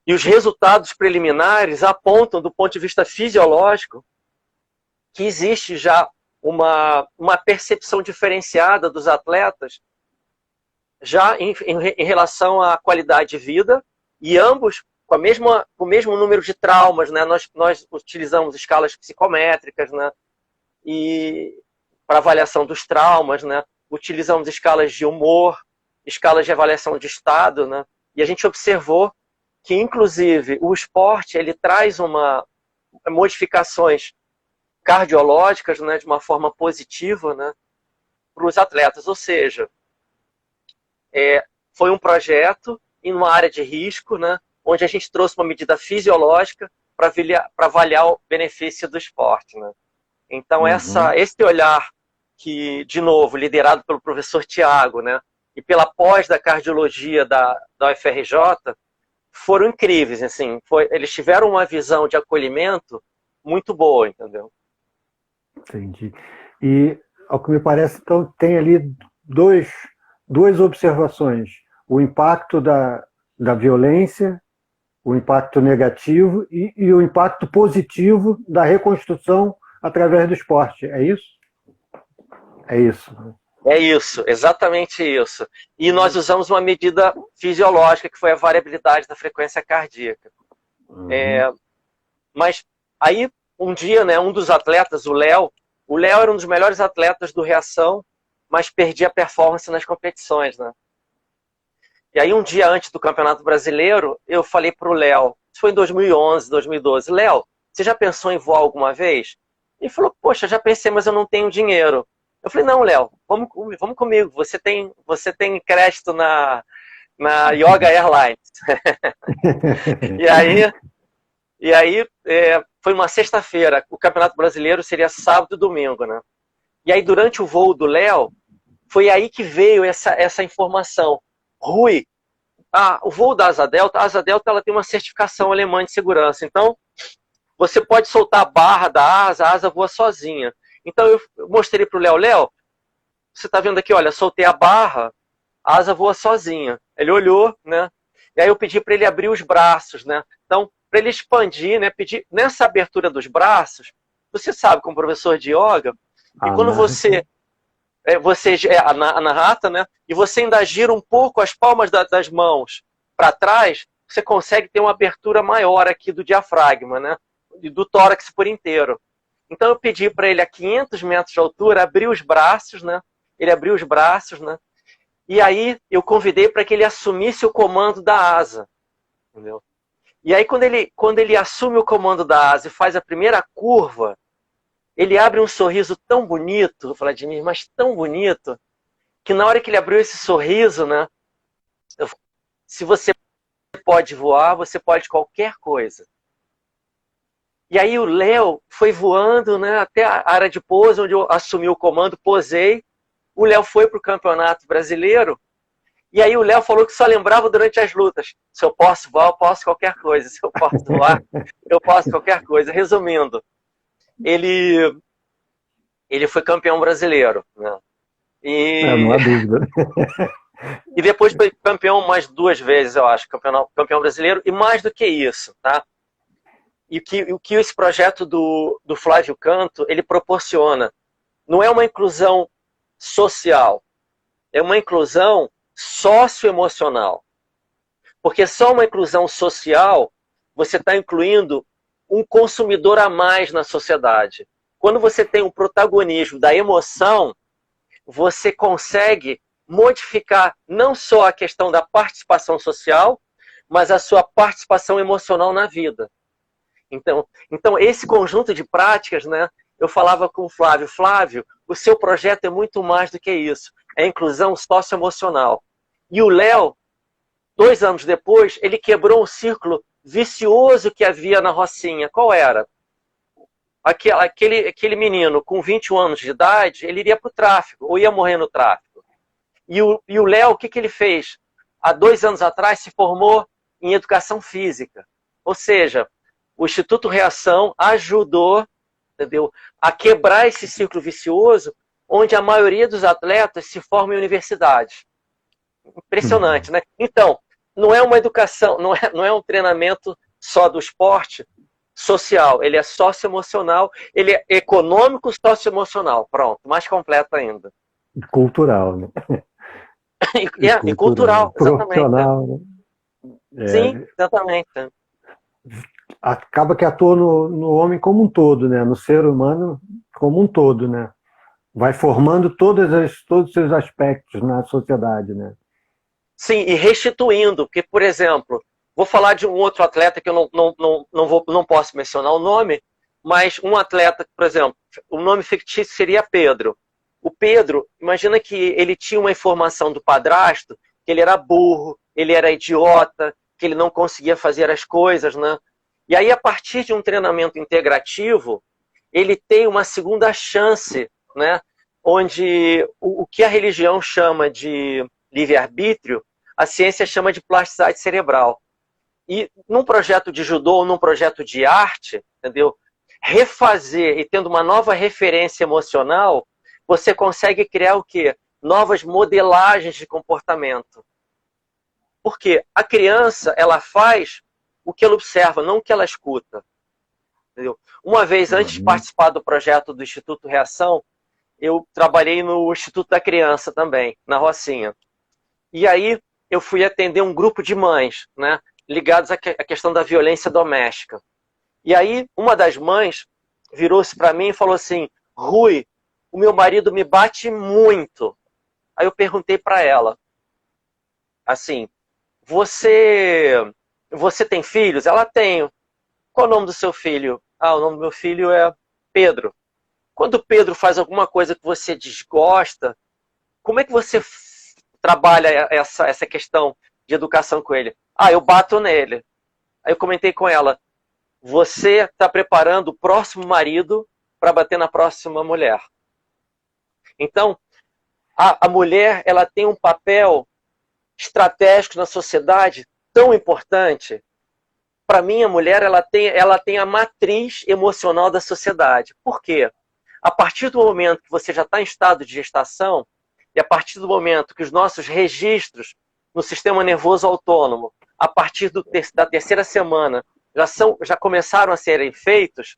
E os resultados preliminares apontam, do ponto de vista fisiológico, que existe já uma percepção diferenciada dos atletas já em relação à qualidade de vida, e ambos com o mesmo número de traumas. Né? Nós utilizamos escalas psicométricas, né? E para avaliação dos traumas, né? Utilizamos escalas de humor, escalas de avaliação de estado, né? E a gente observou que, inclusive, o esporte ele traz modificações cardiológicas, né, de uma forma positiva, né, para os atletas. Ou seja, foi um projeto em uma área de risco, né, onde a gente trouxe uma medida fisiológica para avaliar o benefício do esporte. Né. Então, esse olhar que, de novo, liderado pelo professor Tiago, né, e pela pós da cardiologia da UFRJ, foram incríveis. Assim, eles tiveram uma visão de acolhimento muito boa, entendeu? Entendi. E, ao que me parece, então, tem ali duas observações. O impacto da violência, o impacto negativo e o impacto positivo da reconstrução através do esporte. É isso? É isso. É isso, exatamente isso. E nós usamos uma medida fisiológica, que foi a variabilidade da frequência cardíaca. Uhum. Mas aí, um dia, né, um dos atletas, o Léo era um dos melhores atletas do Reação, mas perdia performance nas competições, né? E aí, um dia antes do Campeonato Brasileiro, eu falei pro Léo, isso foi em 2011, 2012, Léo, você já pensou em voar alguma vez? Ele falou, poxa, já pensei, mas eu não tenho dinheiro. Eu falei, não, Léo, vamos comigo, você tem crédito na Yoga Airlines. E aí, foi uma sexta-feira, o Campeonato Brasileiro seria sábado e domingo, né? E aí, durante o voo do Léo, foi aí que veio essa informação. Rui, o voo da Asa Delta, a Asa Delta ela tem uma certificação alemã de segurança. Então, você pode soltar a barra da asa, a asa voa sozinha. Então, eu mostrei para o Léo, você está vendo aqui, olha, soltei a barra, a asa voa sozinha. Ele olhou, né? E aí eu pedi para ele abrir os braços, né? Então, para ele expandir, né? Pedir nessa abertura dos braços, você sabe, como professor de yoga, que quando você a anahata, né? E você ainda gira um pouco as palmas das mãos para trás, você consegue ter uma abertura maior aqui do diafragma, né? Do tórax por inteiro. Então eu pedi para ele a 500 metros de altura abrir os braços, né? Ele abriu os braços, né? E aí eu convidei para que ele assumisse o comando da asa, entendeu? E aí quando ele assume o comando da asa e faz a primeira curva, ele abre um sorriso tão bonito, Vladimir, mas tão bonito, que na hora que ele abriu esse sorriso, né? Se você pode voar, você pode qualquer coisa. E aí o Léo foi voando, né, até a área de pouso, onde eu assumi o comando, posei. O Léo foi para o Campeonato Brasileiro. E aí o Léo falou que só lembrava durante as lutas. Se eu posso voar, eu posso qualquer coisa. Se eu posso voar, eu posso qualquer coisa. Resumindo, ele foi campeão brasileiro, né? Não há dúvida. E depois foi campeão mais 2 vezes, eu acho, campeão brasileiro. E mais do que isso, tá? E o que esse projeto do Flávio Canto, ele proporciona, não é uma inclusão social, é uma inclusão socioemocional. Porque só uma inclusão social, você está incluindo um consumidor a mais na sociedade. Quando você tem um protagonismo da emoção, você consegue modificar não só a questão da participação social, mas a sua participação emocional na vida. Então esse conjunto de práticas, né, eu falava com o Flávio, o seu projeto é muito mais do que isso, é inclusão socioemocional. E o Léo, 2 anos depois, ele quebrou um círculo vicioso que havia na Rocinha. Qual era? Aquele menino com 21 anos de idade, ele iria para o tráfico, ou ia morrer no tráfico. E o Léo, o que ele fez? Há 2 anos atrás, se formou em educação física. Ou seja, o Instituto Reação ajudou, entendeu, a quebrar esse ciclo vicioso, onde a maioria dos atletas se forma em universidades. Impressionante, né? Então, não é uma educação, não é um treinamento só do esporte social, ele é socioemocional, ele é econômico socioemocional, pronto, mais completo ainda. Cultural, né? E cultural, exatamente. Profissional, né? Sim, exatamente. Acaba que atua no homem como um todo, né? No ser humano como um todo, né? Vai formando todos os seus aspectos na sociedade, né? Sim, e restituindo, porque, por exemplo, vou falar de um outro atleta que eu não posso mencionar o nome, mas um atleta, por exemplo, o nome fictício seria Pedro. O Pedro, imagina que ele tinha uma informação do padrasto, que ele era burro, ele era idiota, que ele não conseguia fazer as coisas, né? E aí, a partir de um treinamento integrativo, ele tem uma segunda chance, né? Onde o que a religião chama de livre-arbítrio, a ciência chama de plasticidade cerebral. E num projeto de judô ou num projeto de arte, entendeu? Refazer e tendo uma nova referência emocional, você consegue criar o quê? Novas modelagens de comportamento. Porque a criança, ela faz o que ela observa, não o que ela escuta. Entendeu? Uma vez, antes de participar do projeto do Instituto Reação, eu trabalhei no Instituto da Criança também, na Rocinha. E aí eu fui atender um grupo de mães, né, ligados à questão da violência doméstica. E aí uma das mães virou-se para mim e falou assim: Rui, o meu marido me bate muito. Aí eu perguntei para ela, assim, você tem filhos? Ela tem. Qual é o nome do seu filho? Ah, o nome do meu filho é Pedro. Quando o Pedro faz alguma coisa que você desgosta, como é que você trabalha essa questão de educação com ele? Ah, eu bato nele. Aí eu comentei com ela, você está preparando o próximo marido para bater na próxima mulher. Então, a mulher ela tem um papel estratégico na sociedade tão importante. Para mim, a mulher ela tem a matriz emocional da sociedade. Por quê? A partir do momento que você já está em estado de gestação, e a partir do momento que os nossos registros no sistema nervoso autônomo, a partir da terceira semana, já começaram a serem feitos,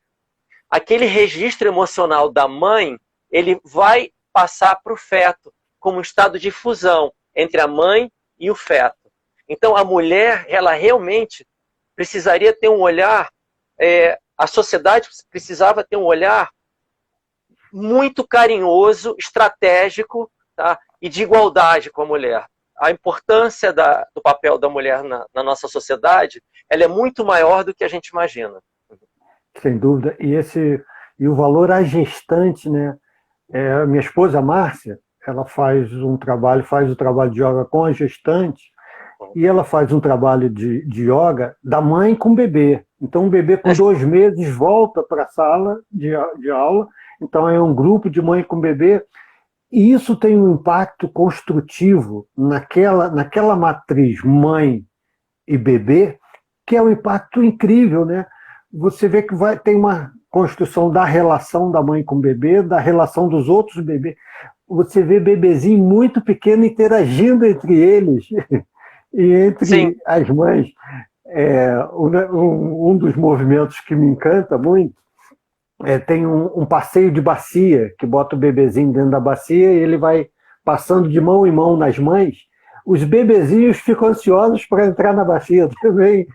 aquele registro emocional da mãe, ele vai passar para o feto, como um estado de fusão entre a mãe e o feto. Então, a mulher, ela realmente precisaria ter um olhar, a sociedade precisava ter um olhar muito carinhoso, estratégico, tá? E de igualdade com a mulher. A importância do papel da mulher na nossa sociedade, ela é muito maior do que a gente imagina. Sem dúvida. E o valor à gestante, né? Minha esposa, Márcia, ela faz o trabalho de yoga com a gestante, e ela faz um trabalho de yoga da mãe com o bebê. Então, o bebê com 2 meses volta para a sala de aula. Então, é um grupo de mãe com bebê. E isso tem um impacto construtivo naquela matriz mãe e bebê, que é um impacto incrível, né? Você vê que tem uma construção da relação da mãe com o bebê, da relação dos outros bebês. Você vê bebezinho muito pequeno interagindo entre eles e entre Sim. as mães. Um dos movimentos que me encanta muito tem um passeio de bacia, que bota o bebezinho dentro da bacia e ele vai passando de mão em mão nas mães. Os bebezinhos ficam ansiosos para entrar na bacia também.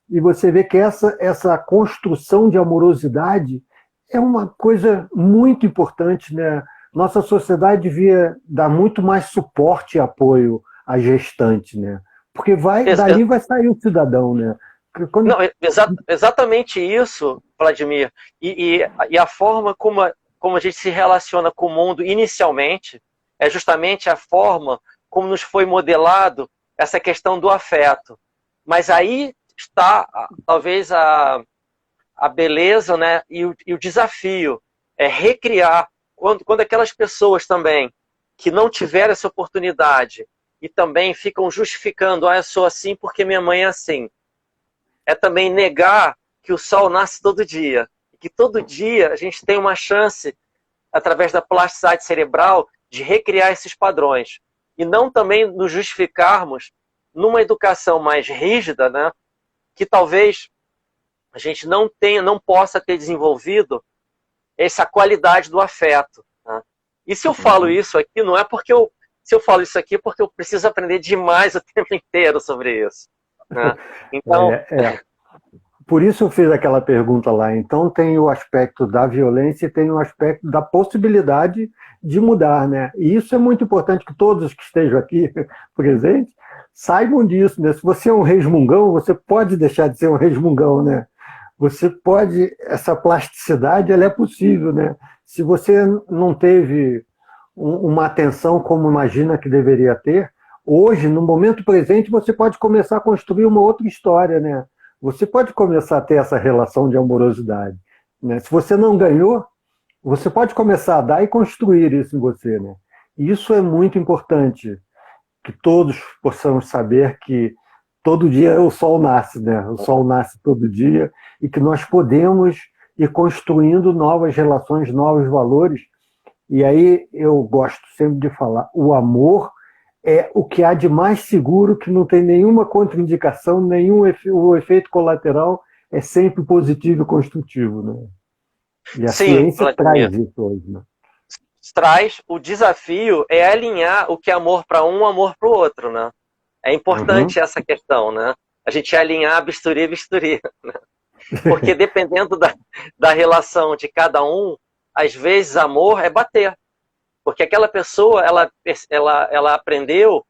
E você vê que essa construção de amorosidade é uma coisa muito importante, né? Nossa sociedade devia dar muito mais suporte e apoio à gestante, né? Porque dali vai sair o cidadão, né? Não, exatamente isso, Vladimir. E a forma como a gente se relaciona com o mundo inicialmente é justamente a forma como nos foi modelado essa questão do afeto. Mas aí está talvez a beleza, né, e o desafio é recriar quando aquelas pessoas também que não tiveram essa oportunidade e também ficam justificando, eu sou assim porque minha mãe é assim. É também negar que o sol nasce todo dia. E que todo dia a gente tem uma chance, através da plasticidade cerebral, de recriar esses padrões. E não também nos justificarmos numa educação mais rígida, né, que talvez a gente não possa ter desenvolvido essa qualidade do afeto. Né? E se eu falo isso aqui, não é porque se eu falo isso aqui, é porque eu preciso aprender demais o tempo inteiro sobre isso. Né? Então, por isso eu fiz aquela pergunta lá. Então tem o aspecto da violência e tem o aspecto da possibilidade de mudar, né? E isso é muito importante que todos que estejam aqui presentes saibam disso, né? Se você é um resmungão, você pode deixar de ser um resmungão, né? Você pode, essa plasticidade, ela é possível, né? Se você não teve uma atenção como imagina que deveria ter, hoje, no momento presente, você pode começar a construir uma outra história, né? Você pode começar a ter essa relação de amorosidade, né? Se você não ganhou, você pode começar a dar e construir isso em você, né? E isso é muito importante, que todos possamos saber que todo dia o sol nasce, né? O sol nasce todo dia e que nós podemos ir construindo novas relações, novos valores. E aí eu gosto sempre de falar, o amor é o que há de mais seguro, que não tem nenhuma contraindicação, o efeito colateral é sempre positivo e construtivo, né? E a sim, ciência traz isso hoje, né? traz o desafio é alinhar o que é amor para um, amor para o outro, né? É importante essa questão, né? A gente alinhar bisturi, bisturi, né? Porque dependendo da relação de cada um, às vezes amor é bater. Porque aquela pessoa, ela aprendeu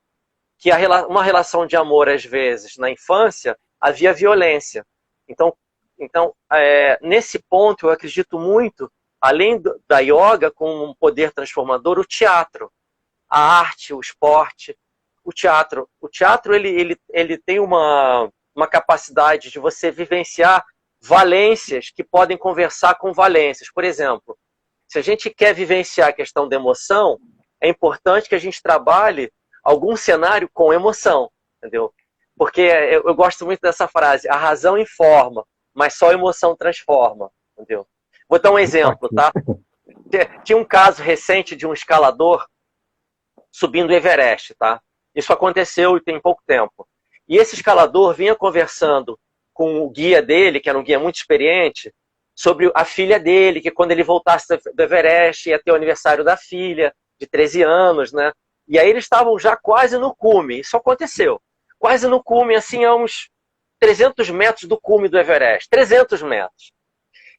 que uma relação de amor, às vezes, na infância, havia violência. Então nesse ponto, eu acredito muito, além da yoga com um poder transformador, o teatro, a arte, o esporte, o teatro. O teatro, ele tem uma capacidade de você vivenciar valências que podem conversar com valências. Por exemplo, se a gente quer vivenciar a questão da emoção, é importante que a gente trabalhe algum cenário com emoção, entendeu? Porque eu gosto muito dessa frase, a razão informa, mas só a emoção transforma, entendeu? Vou dar um exemplo, tá? Tinha um caso recente de um escalador subindo o Everest, tá? Isso aconteceu e tem pouco tempo. E esse escalador vinha conversando com o guia dele, que era um guia muito experiente, sobre a filha dele, que quando ele voltasse do Everest ia ter o aniversário da filha, de 13 anos, né? E aí eles estavam já quase no cume, isso aconteceu. Quase no cume, assim, a uns 300 metros do cume do Everest, 300 metros.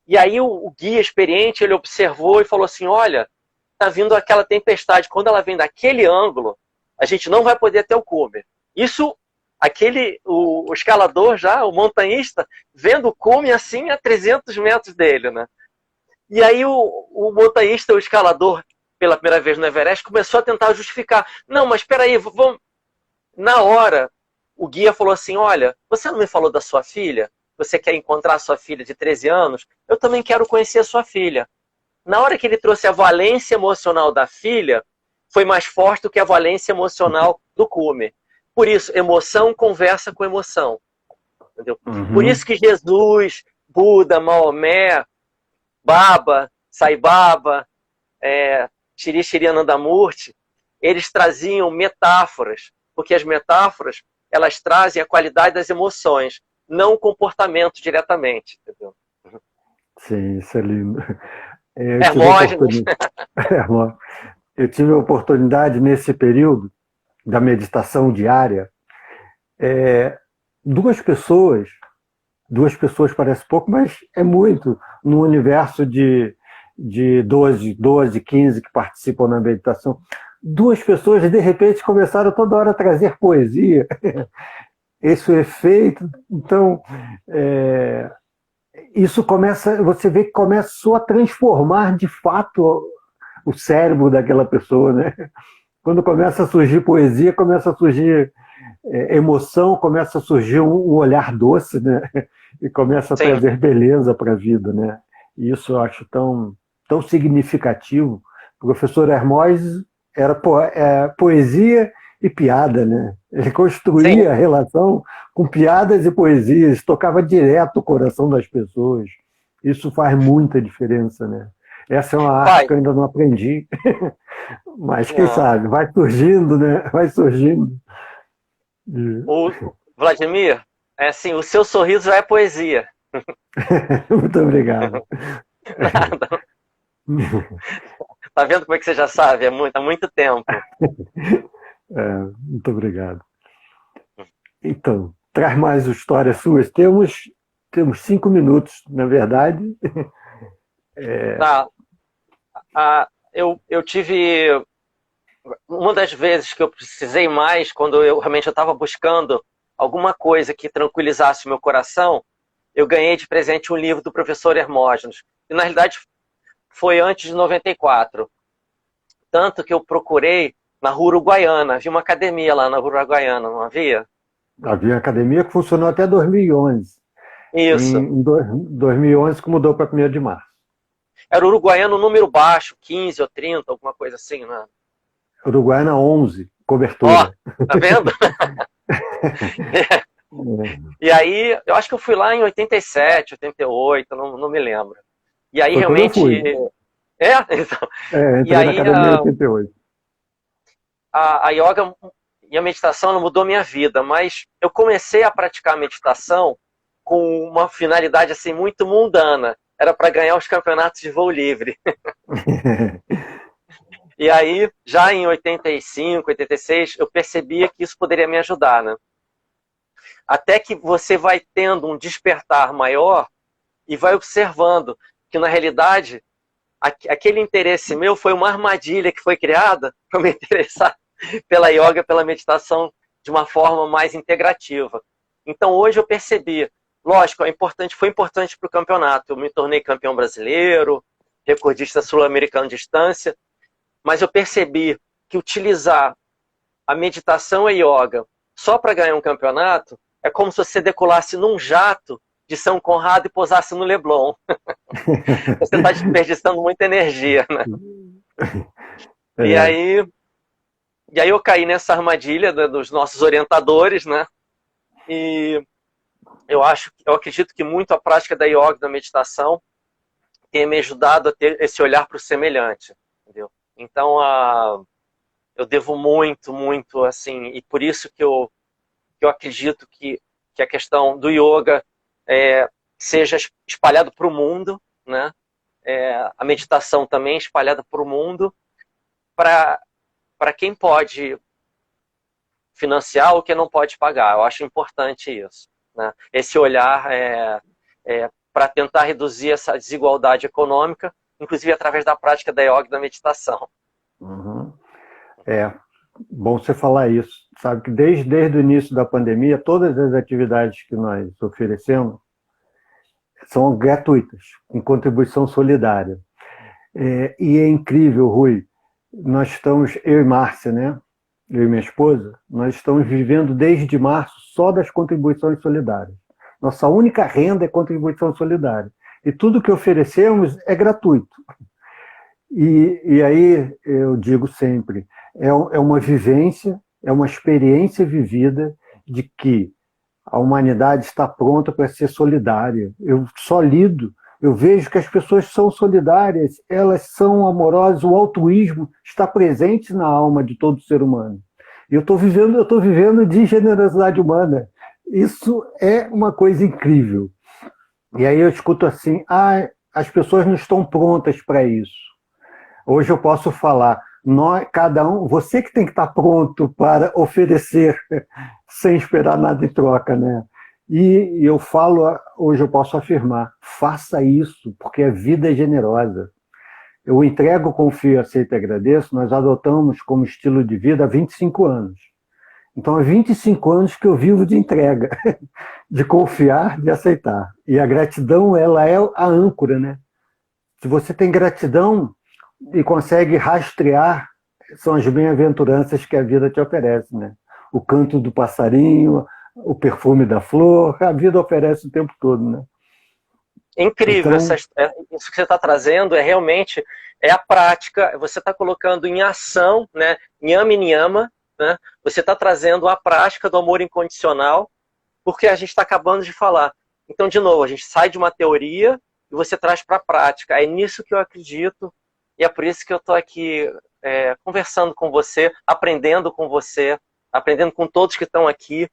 E aí o guia experiente, ele observou e falou assim, olha, tá vindo aquela tempestade, quando ela vem daquele ângulo, a gente não vai poder ter o cume. Isso, o escalador já, o montanhista, vendo o cume assim a 300 metros dele, né? E aí o montanhista, o escalador, pela primeira vez no Everest, começou a tentar justificar. Não, mas espera aí, vamos... Na hora, o guia falou assim, olha, você não me falou da sua filha? Você quer encontrar a sua filha de 13 anos? Eu também quero conhecer a sua filha. Na hora que ele trouxe a valência emocional da filha, foi mais forte do que a valência emocional do cume. Por isso, emoção conversa com emoção. Entendeu? Por isso que Jesus, Buda, Maomé, Baba, Sai Baba, Shri Shri Anandamurti, eles traziam metáforas, porque as metáforas, elas trazem a qualidade das emoções, não o comportamento diretamente. Entendeu? Sim, isso é lindo. Eu tive a oportunidade nesse período da meditação diária, duas pessoas parece pouco, mas é muito, no universo de 12, 15 que participam na meditação. Duas pessoas, de repente, começaram toda hora a trazer poesia. Esse efeito, então, isso começa, você vê que começou a transformar de fato o cérebro daquela pessoa, né? Quando começa a surgir poesia, começa a surgir emoção, começa a surgir um olhar doce, né? E começa a trazer beleza para a vida, né? E isso eu acho tão significativo. O professor Hermóis era poesia e piada, né? Ele construía a relação com piadas e poesias, tocava direto o coração das pessoas. Isso faz muita diferença, né? Essa é uma arte que eu ainda não aprendi, mas quem sabe, vai surgindo, né? Vai surgindo. O Vladimir, assim, o seu sorriso já é poesia. Muito obrigado. Nada. Tá vendo como é que você já sabe? Há muito tempo. Muito obrigado. Então, traz mais histórias suas. Temos 5 minutos, na verdade. Tá. Eu tive... Uma das vezes que eu precisei mais, quando eu realmente estava buscando alguma coisa que tranquilizasse o meu coração, eu ganhei de presente um livro do professor Hermógenes. E, na realidade, foi antes de 94. Tanto que eu procurei na Rua Uruguaiana. Havia uma academia lá na Rua Uruguaiana, não havia? Havia uma academia que funcionou até 2011. Isso. Em 2011 que mudou para 1º de março. Era Uruguaiano número baixo, 15 ou 30, alguma coisa assim, né? Uruguaiana 11, cobertura. Tá vendo? E aí, eu acho que eu fui lá em 87, 88, não me lembro. E aí, realmente... Então... entrei na academia em 88. A yoga e a meditação ela mudou minha vida, mas eu comecei a praticar a meditação com uma finalidade assim muito mundana. Era para ganhar os campeonatos de voo livre. E aí, já em 85, 86, eu percebia que isso poderia me ajudar, né? Até que você vai tendo um despertar maior e vai observando que, na realidade, aquele interesse meu foi uma armadilha que foi criada para me interessar pela yoga, pela meditação de uma forma mais integrativa. Então, hoje eu percebi, lógico, foi importante para o campeonato. Eu me tornei campeão brasileiro, recordista sul-americano de distância, mas eu percebi que utilizar a meditação e a yoga só para ganhar um campeonato é como se você decolasse num jato de São Conrado e pousasse no Leblon. Você está desperdiçando muita energia, né? É. E aí eu caí nessa armadilha dos nossos orientadores, né? E eu acredito que muito a prática da yoga, da meditação, tem me ajudado a ter esse olhar para o semelhante, entendeu? Então, eu devo muito, muito, assim, e por isso que eu acredito que a questão do yoga seja espalhado para o mundo, né? A meditação também espalhada para o mundo, para quem pode financiar ou quem não pode pagar. Eu acho importante isso, né? Esse olhar para tentar reduzir essa desigualdade econômica, inclusive através da prática da yoga e da meditação. Uhum. Bom você falar isso. Sabe que desde o início da pandemia, todas as atividades que nós oferecemos são gratuitas, com contribuição solidária. E é incrível, Rui, nós estamos, eu e Márcia, né? Eu e minha esposa, nós estamos vivendo desde março só das contribuições solidárias. Nossa única renda é contribuição solidária. E tudo que oferecemos é gratuito. E aí eu digo sempre, é uma vivência, é uma experiência vivida de que a humanidade está pronta para ser solidária. Eu só lido, eu vejo que as pessoas são solidárias, elas são amorosas, o altruísmo está presente na alma de todo ser humano. E eu estou vivendo de generosidade humana. Isso é uma coisa incrível. E aí eu escuto assim, as pessoas não estão prontas para isso. Hoje eu posso falar, cada um, você que tem que estar pronto para oferecer sem esperar nada em troca, né? E eu falo, hoje eu posso afirmar, faça isso, porque a vida é generosa. Eu entrego, confio, aceito e agradeço, nós adotamos como estilo de vida há 25 anos. Então, há 25 anos que eu vivo de entrega, de confiar, de aceitar. E a gratidão, ela é a âncora, né? Se você tem gratidão e consegue rastrear, são as bem-aventuranças que a vida te oferece, né? O canto do passarinho, o perfume da flor, a vida oferece o tempo todo, né? Incrível, então, isso que você está trazendo realmente a prática, você está colocando em ação, né? Nhama e Niyama, né? Você está trazendo a prática do amor incondicional, porque a gente está acabando de falar. Então, de novo, a gente sai de uma teoria e você traz para a prática. É nisso que eu acredito e é por isso que eu estou aqui conversando com você, aprendendo com você, aprendendo com todos que estão aqui,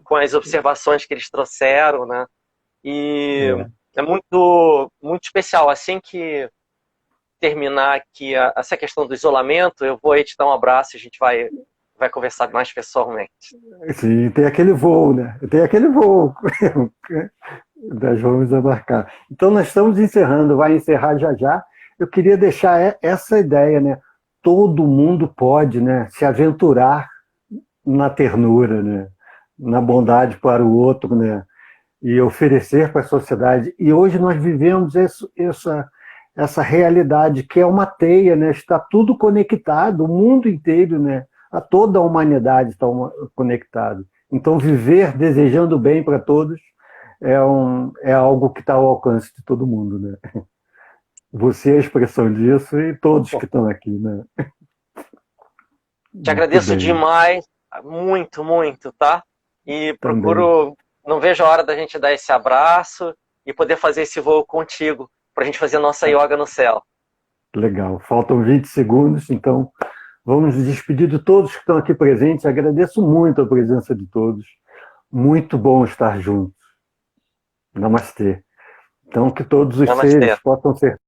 com as observações que eles trouxeram, né? E é muito, muito especial. Assim que terminar aqui essa questão do isolamento, eu vou aí te dar um abraço e a gente vai conversar mais pessoalmente. Sim, tem aquele voo, né? Tem aquele voo. Nós vamos embarcar. Então, nós estamos encerrando, vai encerrar já já. Eu queria deixar essa ideia, né? Todo mundo pode, né, se aventurar na ternura, né? Na bondade para o outro, né? E oferecer para a sociedade. E hoje nós vivemos essa realidade que é uma teia, né? Está tudo conectado, o mundo inteiro, né? A toda a humanidade está conectado. Então, viver desejando bem para todos é algo que está ao alcance de todo mundo, né? Você é a expressão disso e todos que estão aqui, né? Te agradeço demais, muito, muito, tá? E procuro, não vejo a hora da gente dar esse abraço e poder fazer esse voo contigo, para a gente fazer a nossa yoga no céu. Legal, faltam 20 segundos, então vamos nos despedir de todos que estão aqui presentes. Agradeço muito a presença de todos. Muito bom estar juntos. Namastê. Então, que todos os seres possam ser